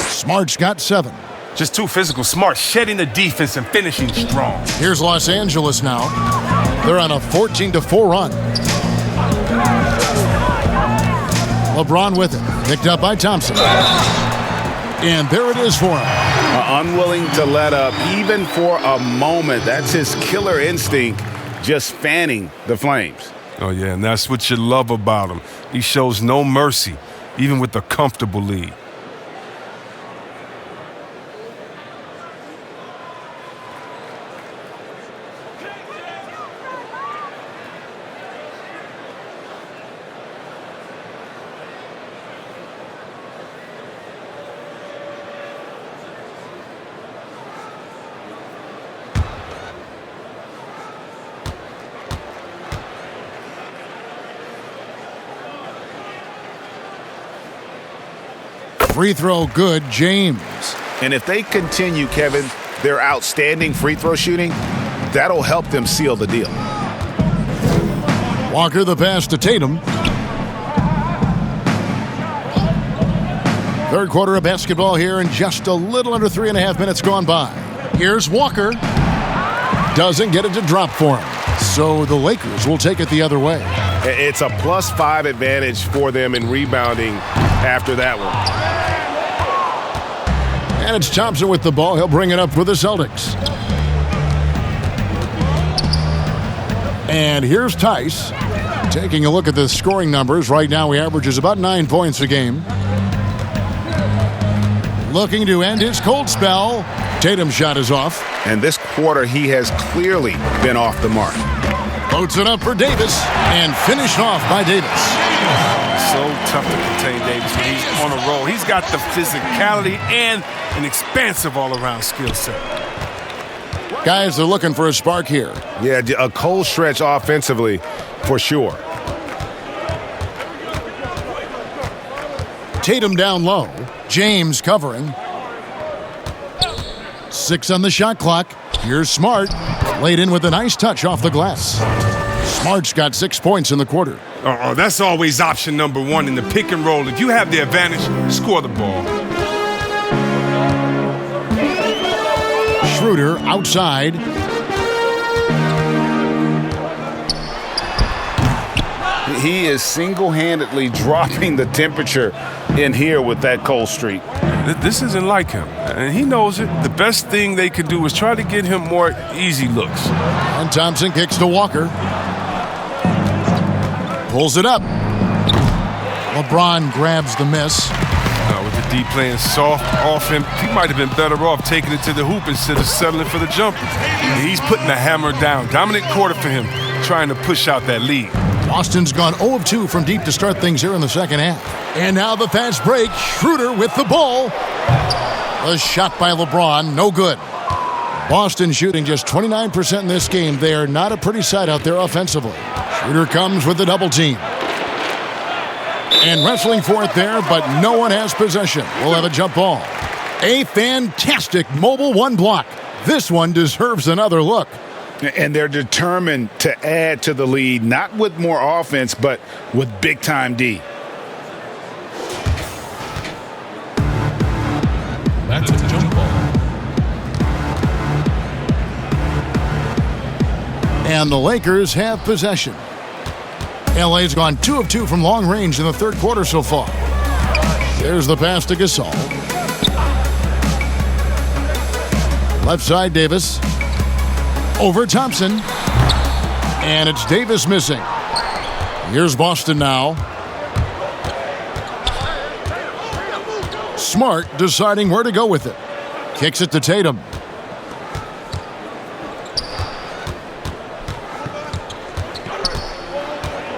Smart's got 7. Just too physical. Smart shedding the defense and finishing strong. Here's Los Angeles now. They're on a 14-4 run. LeBron with it. Picked up by Thompson. And there it is for him. Unwilling to let up even for a moment. That's his killer instinct, just fanning the flames. Oh, yeah, and that's what you love about him. He shows no mercy, even with a comfortable lead. Free throw good, James. And if they continue, Kevin, their outstanding free throw shooting, that'll help them seal the deal. Walker the pass to Tatum. Third quarter of basketball here, and just a little under 3.5 minutes gone by. Here's Walker. Doesn't get it to drop for him. So the Lakers will take it the other way. It's a +5 advantage for them in rebounding after that one. And it's Thompson with the ball. He'll bring it up for the Celtics. And here's Tice. Taking a look at the scoring numbers. Right now he averages about 9 points a game. looking to end his cold spell. Tatum's shot is off. And this quarter, he has clearly been off the mark. Floats it up for Davis and finished off by Davis. So tough to contain Davis when he's on a roll. He's got the physicality and an expansive all-around skill set. Guys are looking for a spark here. Yeah, a cold stretch offensively for sure. Tatum down low. James covering. 6 on the shot clock. Here's Smart. Laid in with a nice touch off the glass. Smart's got 6 points in the quarter. Oh, that's always option number one in the pick and roll. If you have the advantage, score the ball. Schroeder outside. He is single-handedly dropping the temperature in here with that cold streak. This isn't like him, and he knows it. The best thing they could do is try to get him more easy looks. And Thompson kicks to Walker. Pulls it up. LeBron grabs the miss. With the D playing soft off him, he might have been better off taking it to the hoop instead of settling for the jumper. And he's putting the hammer down. Dominant quarter for him, trying to push out that lead. Boston's gone 0 of 2 from deep to start things here in the second half. And now the fast break. Schroeder with the ball. A shot by LeBron, no good. Boston shooting just 29% in this game. They are not a pretty sight out there offensively. Schroeder comes with the double team. And wrestling for it there, but no one has possession. We'll have a jump ball. A fantastic mobile one block. This one deserves another look. And they're determined to add to the lead, not with more offense, but with big-time D. That's a jump ball. And the Lakers have possession. LA's gone 2 of 2 from long range in the third quarter so far. There's the pass to Gasol. Left side, Davis. Over Thompson. And it's Davis missing. Here's Boston now. Smart deciding where to go with it. Kicks it to Tatum.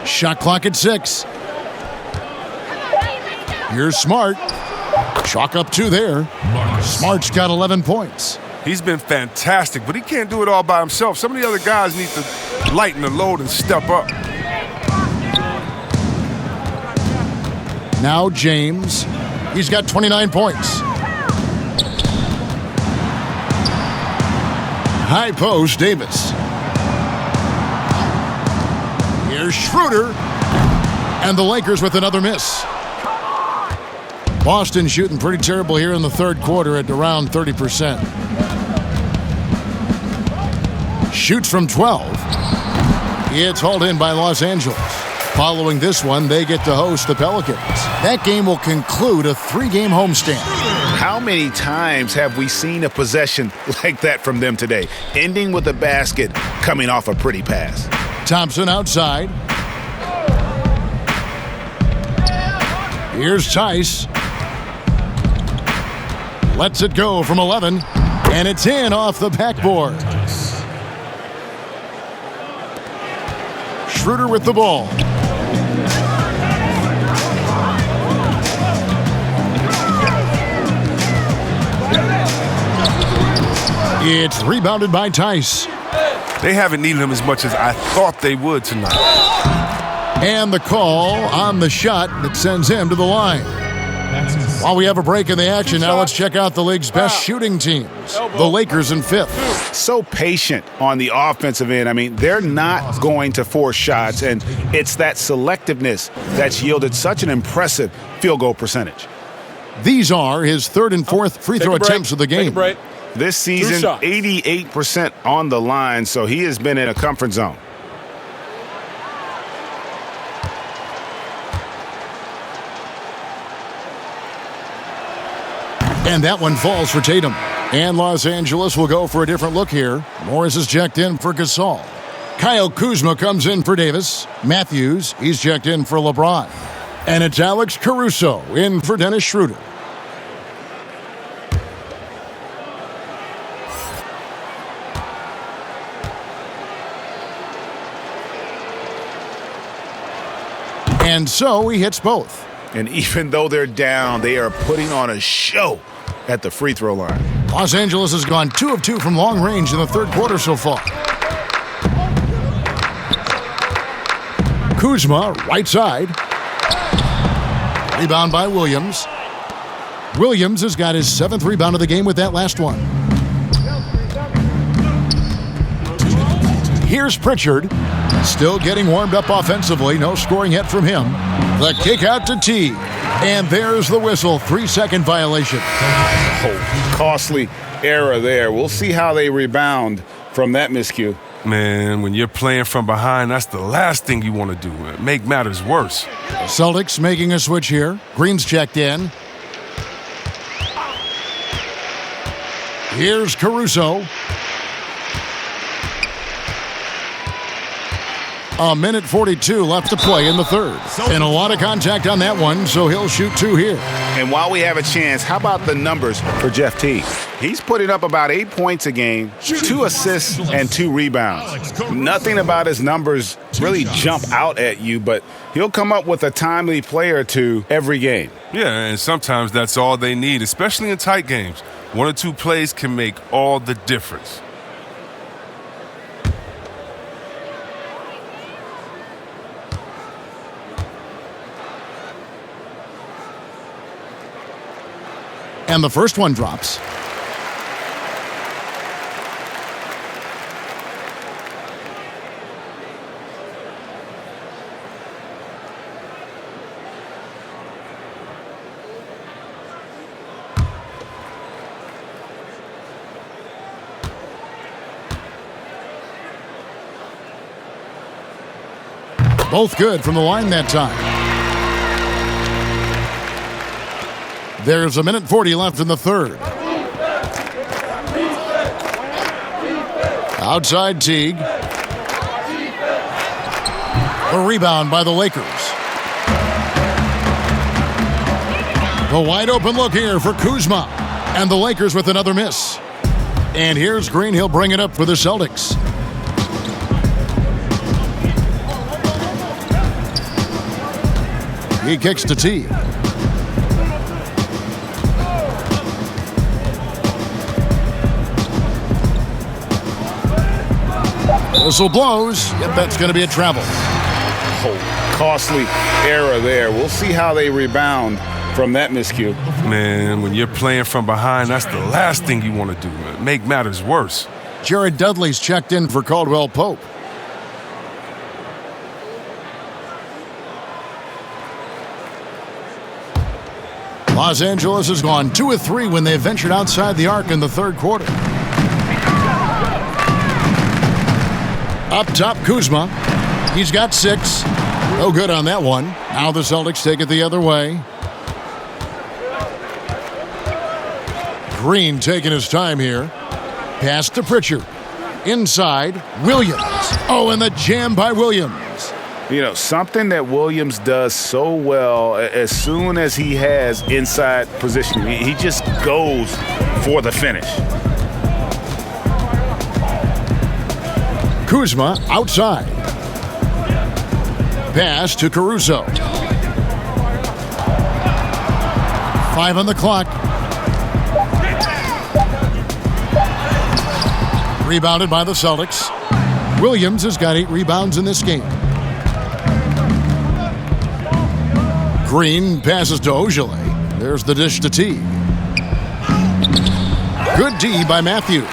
Shot clock at 6. Here's Smart. Chalk up 2 there. Smart's got 11 points. He's been fantastic, but he can't do it all by himself. Some of the other guys need to lighten the load and step up. Now James. He's got 29 points. High post, Davis. Here's Schroeder. And the Lakers with another miss. Boston shooting pretty terrible here in the third quarter at around 30%. Shoots from 12. It's hauled in by Los Angeles. Following this one, they get to host the Pelicans. That game will conclude a 3-game homestand. How many times have we seen a possession like that from them today? Ending with a basket, coming off a pretty pass. Thompson outside. Here's Tice. Lets it go from 11. And it's in off the backboard. Schroeder with the ball. It's rebounded by Tice. They haven't needed him as much as I thought they would tonight. And the call on the shot that sends him to the line. While we have a break in the action, now let's check out the league's best shooting teams. The Lakers in 5th. So patient on the offensive end. I mean, they're not going to force shots, and it's that selectiveness that's yielded such an impressive field goal percentage. These are his 3rd and 4th free throw attempts of the game. This season, 88% on the line, so he has been in a comfort zone. And that one falls for Tatum. And Los Angeles will go for a different look here. Morris is checked in for Gasol. Kyle Kuzma comes in for Davis. Matthews, he's checked in for LeBron. And it's Alex Caruso in for Dennis Schroeder. And so he hits both. And even though they're down, they are putting on a show at the free throw line. Los Angeles has gone 2 of 2 from long range in the third quarter so far. Kuzma, right side. Rebound by Williams. Williams has got his 7th rebound of the game with that last one. Here's Pritchard, still getting warmed up offensively. No scoring yet from him. The kick out to T. And there's the whistle. 3-second violation. Oh, costly error there. We'll see how they rebound from that miscue. Man, when you're playing from behind, that's the last thing you want to do. Make matters worse. The Celtics making a switch here. Green's checked in. Here's Caruso. A minute 42 left to play in the third. And a lot of contact on that one, so he'll shoot 2 here. And while we have a chance, how about the numbers for Jeff Teague? He's putting up about 8 points a game, 2 assists, and 2 rebounds. Nothing about his numbers really jump out at you, but he'll come up with a timely play or two every game. Yeah, and sometimes that's all they need, especially in tight games. 1 or 2 plays can make all the difference. And the first one drops. Both good from the line that time. There's a minute 40 left in the third. Outside Teague. A rebound by the Lakers. The wide open look here for Kuzma. And the Lakers with another miss. And here's Green. He'll bring it up for the Celtics. He kicks to Teague. Whistle blows. Yep, that's going to be a travel. Oh, costly error there. We'll see how they rebound from that miscue. Man, when you're playing from behind, that's the last thing you want to do. Make matters worse. Jared Dudley's checked in for Caldwell Pope. Los Angeles has gone 2 of 3 when they ventured outside the arc in the third quarter. Up top, Kuzma. He's got 6. No good on that one. Now the Celtics take it the other way. Green taking his time here. Pass to Pritchard. Inside, Williams. Oh, and the jam by Williams. You know, something that Williams does so well, as soon as he has inside positioning, he just goes for the finish. Kuzma outside. Pass to Caruso. 5 on the clock. Rebounded by the Celtics. Williams has got 8 rebounds in this game. Green passes to Ojale. There's the dish to Teague. Good D by Matthews.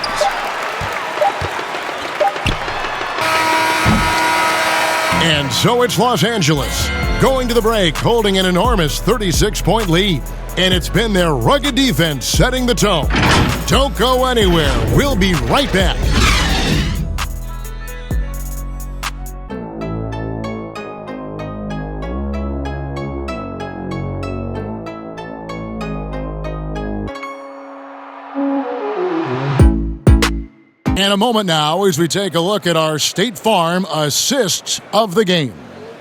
And so it's Los Angeles going to the break, holding an enormous 36-point lead. And it's been their rugged defense setting the tone. Don't go anywhere. We'll be right back. In a moment now, as we take a look at our State Farm assists of the game.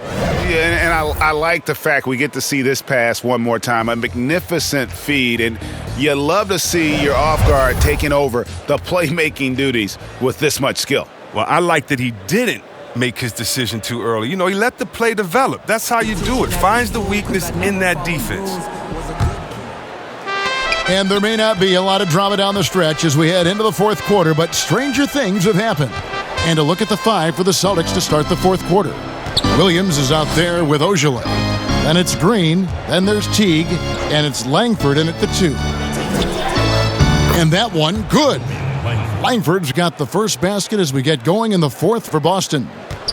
Yeah, and I like the fact we get to see this pass one more time. A magnificent feed, and you love to see your off guard taking over the playmaking duties with this much skill. Well, I like that he didn't make his decision too early. You know, he let the play develop. That's how you do it. Finds the weakness in that defense. And there may not be a lot of drama down the stretch as we head into the fourth quarter, but stranger things have happened. And a look at the five for the Celtics to start the fourth quarter. Williams is out there with Ojale. Then it's Green, then there's Teague, and it's Langford in at the 2. And that one, good. Langford's got the first basket as we get going in the fourth for Boston.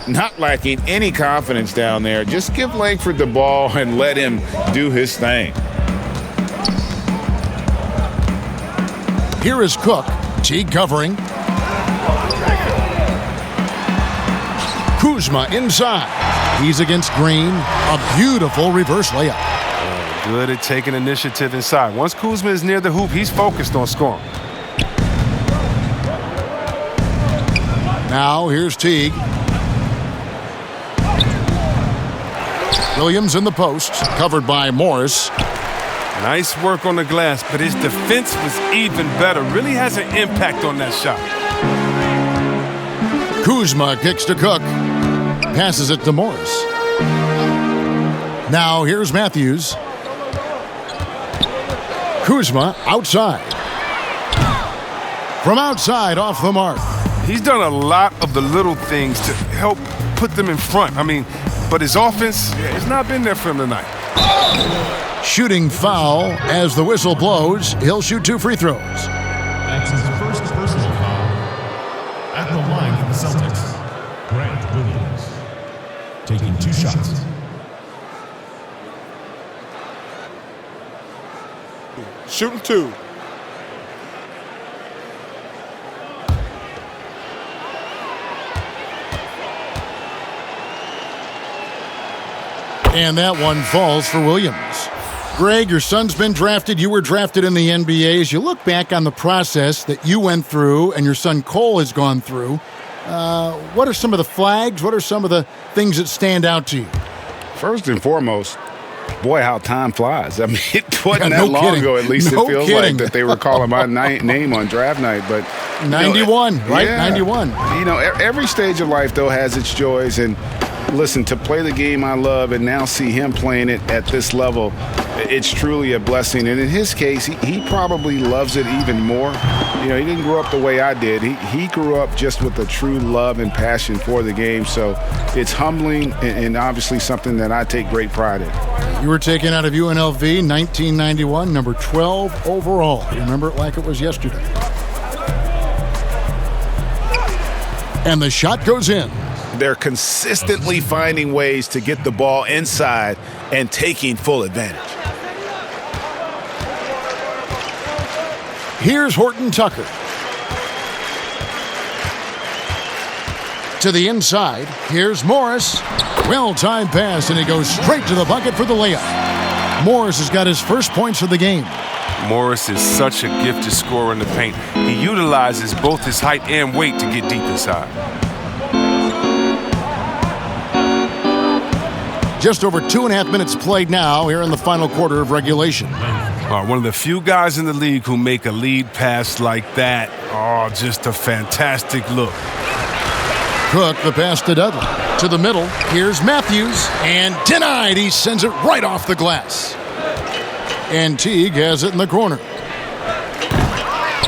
Not lacking any confidence down there. Just give Langford the ball and let him do his thing. Here is Cook. Teague covering. Kuzma inside. He's against Green. A beautiful reverse layup. Good at taking initiative inside. Once Kuzma is near the hoop, he's focused on scoring. Now here's Teague. Williams in the post, covered by Morris. Nice work on the glass, but his defense was even better. Really has an impact on that shot. Kuzma kicks to Cook. Passes it to Morris. Now here's Matthews. Kuzma outside. From outside off the mark. He's done a lot of the little things to help put them in front. I mean, but his offense has not been there for him tonight. Shooting foul as the whistle blows. He'll shoot 2 free throws. That's his first personal foul. At the line for the Celtics, Grant Williams, taking 2 shots. Shooting 2. And that one falls for Williams. Greg, your son's been drafted. You were drafted in the NBA. As you look back on the process that you went through and your son Cole has gone through, what are some of the flags? What are some of the things that stand out to you? First and foremost, boy, how time flies. I mean, it wasn't no that long kidding. ago, at least No it feels kidding. like, that they were calling my name on draft night. But 91, right? Yeah. 91. You know, every stage of life, though, has its joys. And listen, to play the game I love and now see him playing it at this level, it's truly a blessing. And in his case, he probably loves it even more. You know, he didn't grow up the way I did. He grew up just with a true love and passion for the game. So it's humbling and obviously something that I take great pride in. You were taken out of UNLV 1991, number 12 overall. You remember it like it was yesterday. And the shot goes in. They're consistently finding ways to get the ball inside and taking full advantage. Here's Horton Tucker. To the inside. Here's Morris. Well-timed pass, and he goes straight to the bucket for the layup. Morris has got his first points of the game. Morris is such a gifted scorer in the paint. He utilizes both his height and weight to get deep inside. Just over 2.5 minutes played now here in the final quarter of regulation. One of the few guys in the league who make a lead pass like that. Oh, just a fantastic look. Cook, the pass to Dudley. To the middle, here's Matthews, and denied. He sends it right off the glass. And Teague has it in the corner.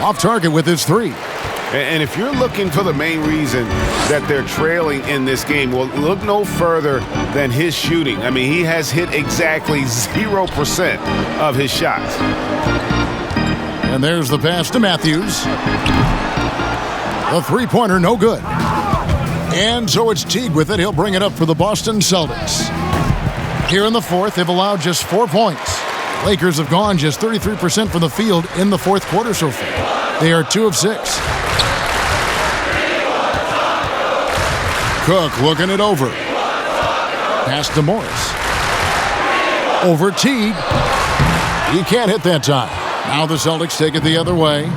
Off target with his 3. And if you're looking for the main reason that they're trailing in this game, well, look no further than his shooting. I mean, he has hit exactly 0% of his shots. And there's the pass to Matthews. The three-pointer, no good. And so it's Teague with it. He'll bring it up for the Boston Celtics. Here in the fourth, they've allowed just 4 points. Lakers have gone just 33% from the field in the fourth quarter so far. They are 2 of 6. Cook looking it over. Pass to Morris. Over Teague. He can't hit that time. Now the Celtics take it the other way.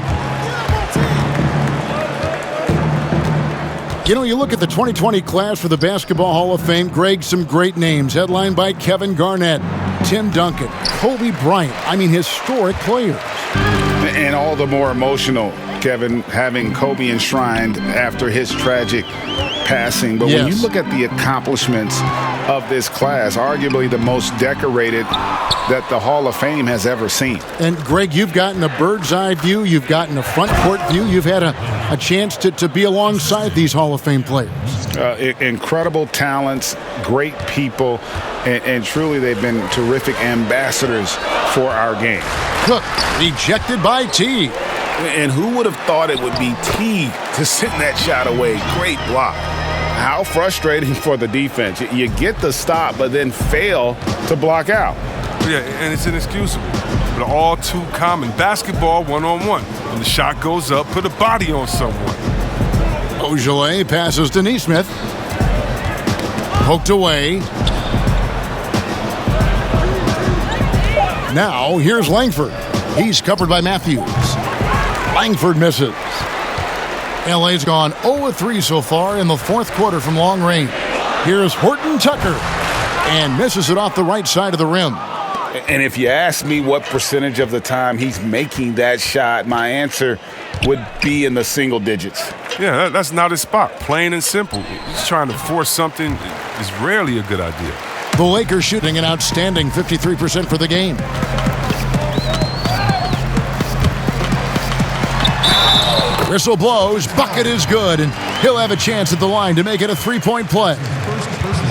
You know, you look at the 2020 class for the Basketball Hall of Fame, Greg, some great names, headlined by Kevin Garnett, Tim Duncan, Kobe Bryant. I mean, historic players. And all the more emotional, Kevin, having Kobe enshrined after his tragic passing, but when you look at the accomplishments of this class, arguably the most decorated that the Hall of Fame has ever seen. And Greg, you've gotten a bird's eye view, you've gotten a front court view, you've had a chance to be alongside these Hall of Fame players. Incredible talents, great people, and truly they've been terrific ambassadors for our game. Cook ejected by T. And who would have thought it would be T to send that shot away? Great block. How frustrating for the defense. You get the stop, but then fail to block out. Yeah, and it's inexcusable, but all too common. Basketball one-on-one. When the shot goes up, put a body on someone. Ogilvy passes to Neesmith. Poked away. Now, here's Langford. He's covered by Matthews. Langford misses. LA's gone 0-3 so far in the fourth quarter from long range. Here's Horton Tucker, and misses it off the right side of the rim. And if you ask me what percentage of the time he's making that shot, my answer would be in the single digits. Yeah, that's not his spot. Plain and simple. He's trying to force something is rarely a good idea. The Lakers shooting an outstanding 53% for the game. Whistle blows, bucket is good, and he'll have a chance at the line to make it a three-point play.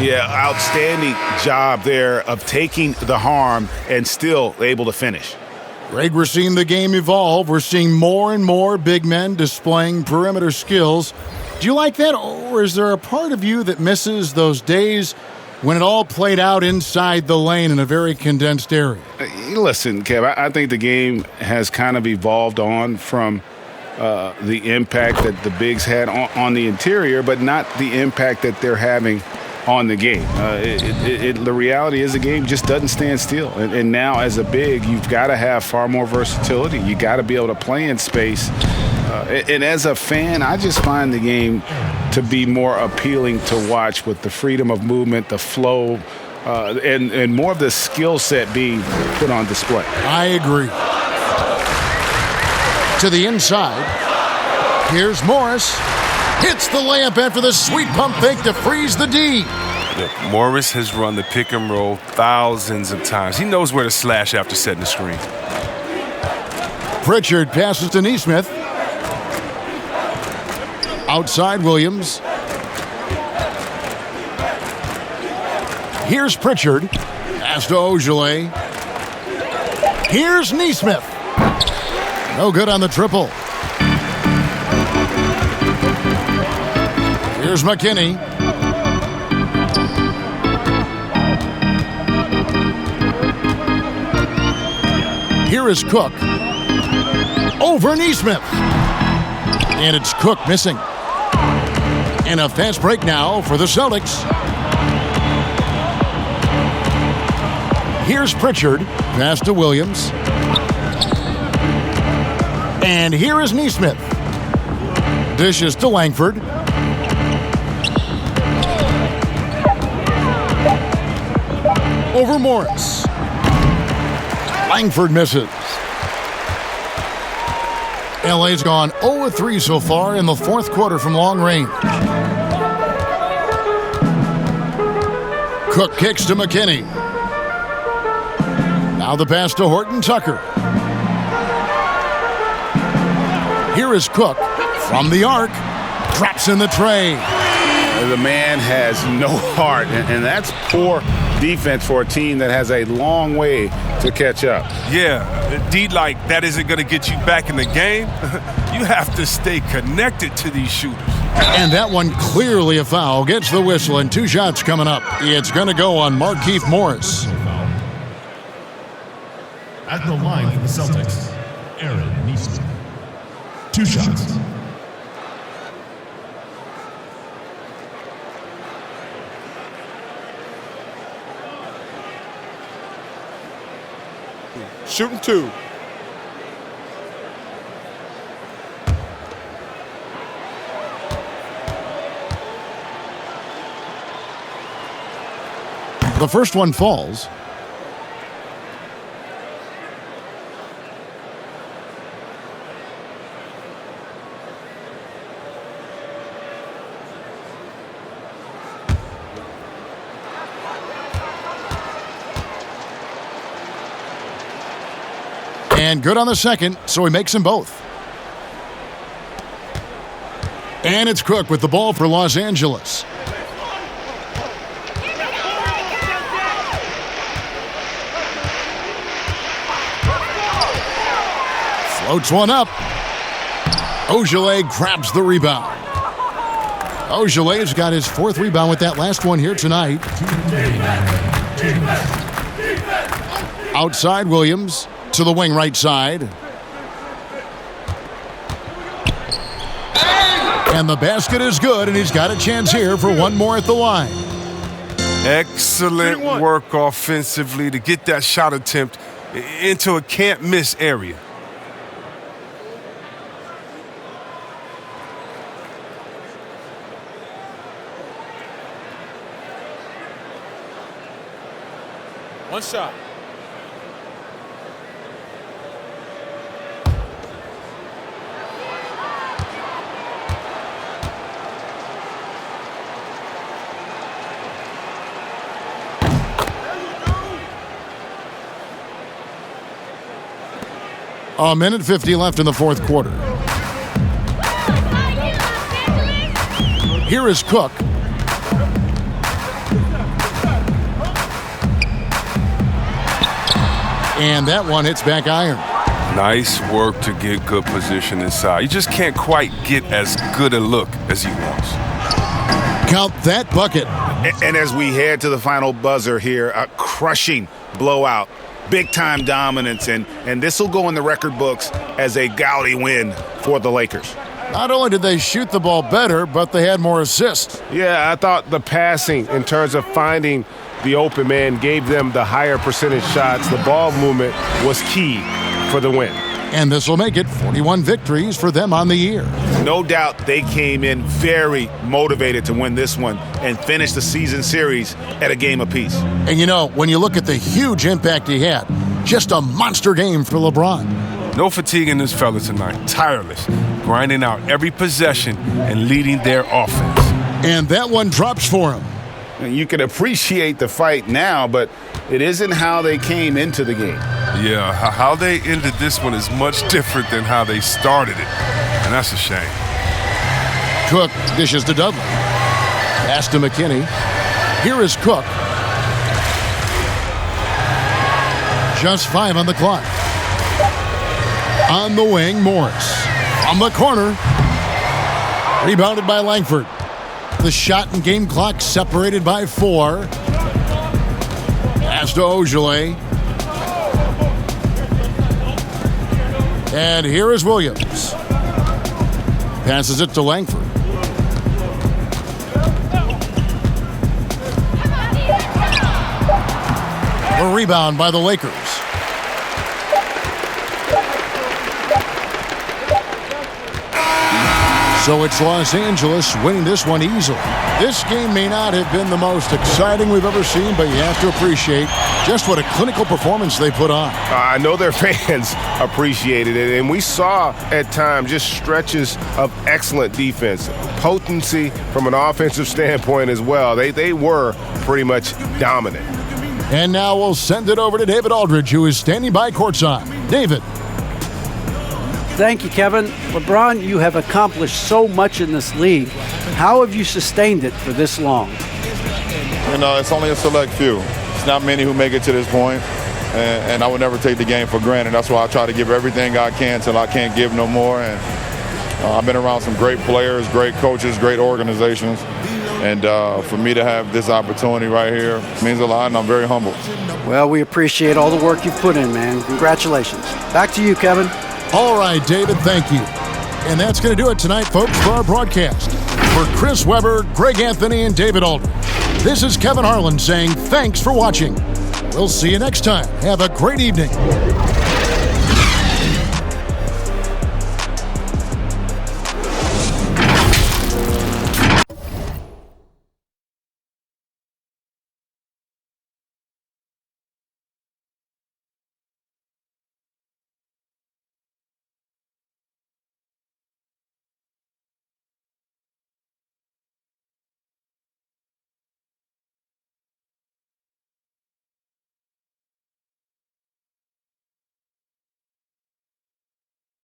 Yeah, outstanding job there of taking the harm and still able to finish. Greg, we're seeing the game evolve. We're seeing more and more big men displaying perimeter skills. Do you like that, or is there a part of you that misses those days when it all played out inside the lane in a very condensed area? Listen, Kev, I think the game has kind of evolved on from the impact that the bigs had on the interior, but not the impact that they're having on the game. The reality is the game just doesn't stand still. And now as a big, you've got to have far more versatility. You got to be able to play in space. And as a fan, I just find the game to be more appealing to watch with the freedom of movement, the flow, and more of the skill set being put on display. I agree. To the inside. Here's Morris. Hits the layup after the sweet pump fake to freeze the D. Yeah, Morris has run the pick and roll thousands of times. He knows where to slash after setting the screen. Pritchard passes to Neesmith. Outside Williams. Here's Pritchard. Pass to Ogilvy. Here's Neesmith. No good on the triple. Here's McKinney. Here is Cook. Over Neesmith. And it's Cook missing. And a fast break now for the Celtics. Here's Pritchard. Pass to Williams. And here is Neesmith. Dishes to Langford. Over Morris. Langford misses. LA's gone 0-3 so far in the fourth quarter from long range. Cook kicks to McKinney. Now the pass to Horton Tucker. Here is Cook from the arc. Drops in the tray. The man has no heart, and that's poor defense for a team that has a long way to catch up. Yeah, like that isn't going to get you back in the game. You have to stay connected to these shooters. And that one clearly a foul. Gets the whistle, and two shots coming up. It's going to go on Markieff Morris. At the line for the Celtics, Aaron Neesmith. 2 shots. Shooting 2. The first one falls. And good on the second, so he makes them both. And it's Cook with the ball for Los Angeles. Floats one up. Ogilvy grabs the rebound. Ogilvy's got his 4th rebound with that last one here tonight. Outside Williams to the wing right side. And the basket is good, and he's got a chance here for one more at the line. Excellent work offensively to get that shot attempt into a can't-miss area. One shot. A minute 50 left in the 4th quarter. Here is Cook. And that one hits back iron. Nice work to get good position inside. You just can't quite get as good a look as he wants. Count that bucket. And as we head to the final buzzer here, a crushing blowout. Big-time dominance, and this will go in the record books as a gaudy win for the Lakers. Not only did they shoot the ball better, but they had more assists. Yeah, I thought the passing in terms of finding the open man gave them the higher percentage shots. The ball movement was key for the win. And this will make it 41 victories for them on the year. No doubt they came in very motivated to win this one and finish the season series at a game apiece. And you know, when you look at the huge impact he had, just a monster game for LeBron. No fatigue in this fella tonight. Tireless, grinding out every possession and leading their offense. And that one drops for him. And you can appreciate the fight now, but it isn't how they came into the game. Yeah, how they ended this one is much different than how they started it. And that's a shame. Cook dishes to Dudley. Pass to McKinney. Here is Cook. Just 5 on the clock. On the wing, Morris. From the corner. Rebounded by Langford. The shot and game clock separated by 4. Pass to Ogilvy. And here is Williams. Passes it to Langford. A rebound by the Lakers. So it's Los Angeles winning this one easily. This game may not have been the most exciting we've ever seen, but you have to appreciate just what a clinical performance they put on. I know their fans appreciated it, and we saw at times just stretches of excellent defense, potency from an offensive standpoint as well. They were pretty much dominant. And now we'll send it over to David Aldridge, who is standing by courtside. David. Thank you, Kevin. LeBron, you have accomplished so much in this league. How have you sustained it for this long? You know, it's only a select few. It's not many who make it to this point, and I would never take the game for granted. That's why I try to give everything I can till I can't give no more. And I've been around some great players, great coaches, great organizations. And for me to have this opportunity right here means a lot, and I'm very humbled. Well, we appreciate all the work you've put in, man. Congratulations. Back to you, Kevin. All right, David, thank you. And that's going to do it tonight, folks, for our broadcast. For Chris Webber, Greg Anthony, and David Aldridge, this is Kevin Harlan saying thanks for watching. We'll see you next time. Have a great evening.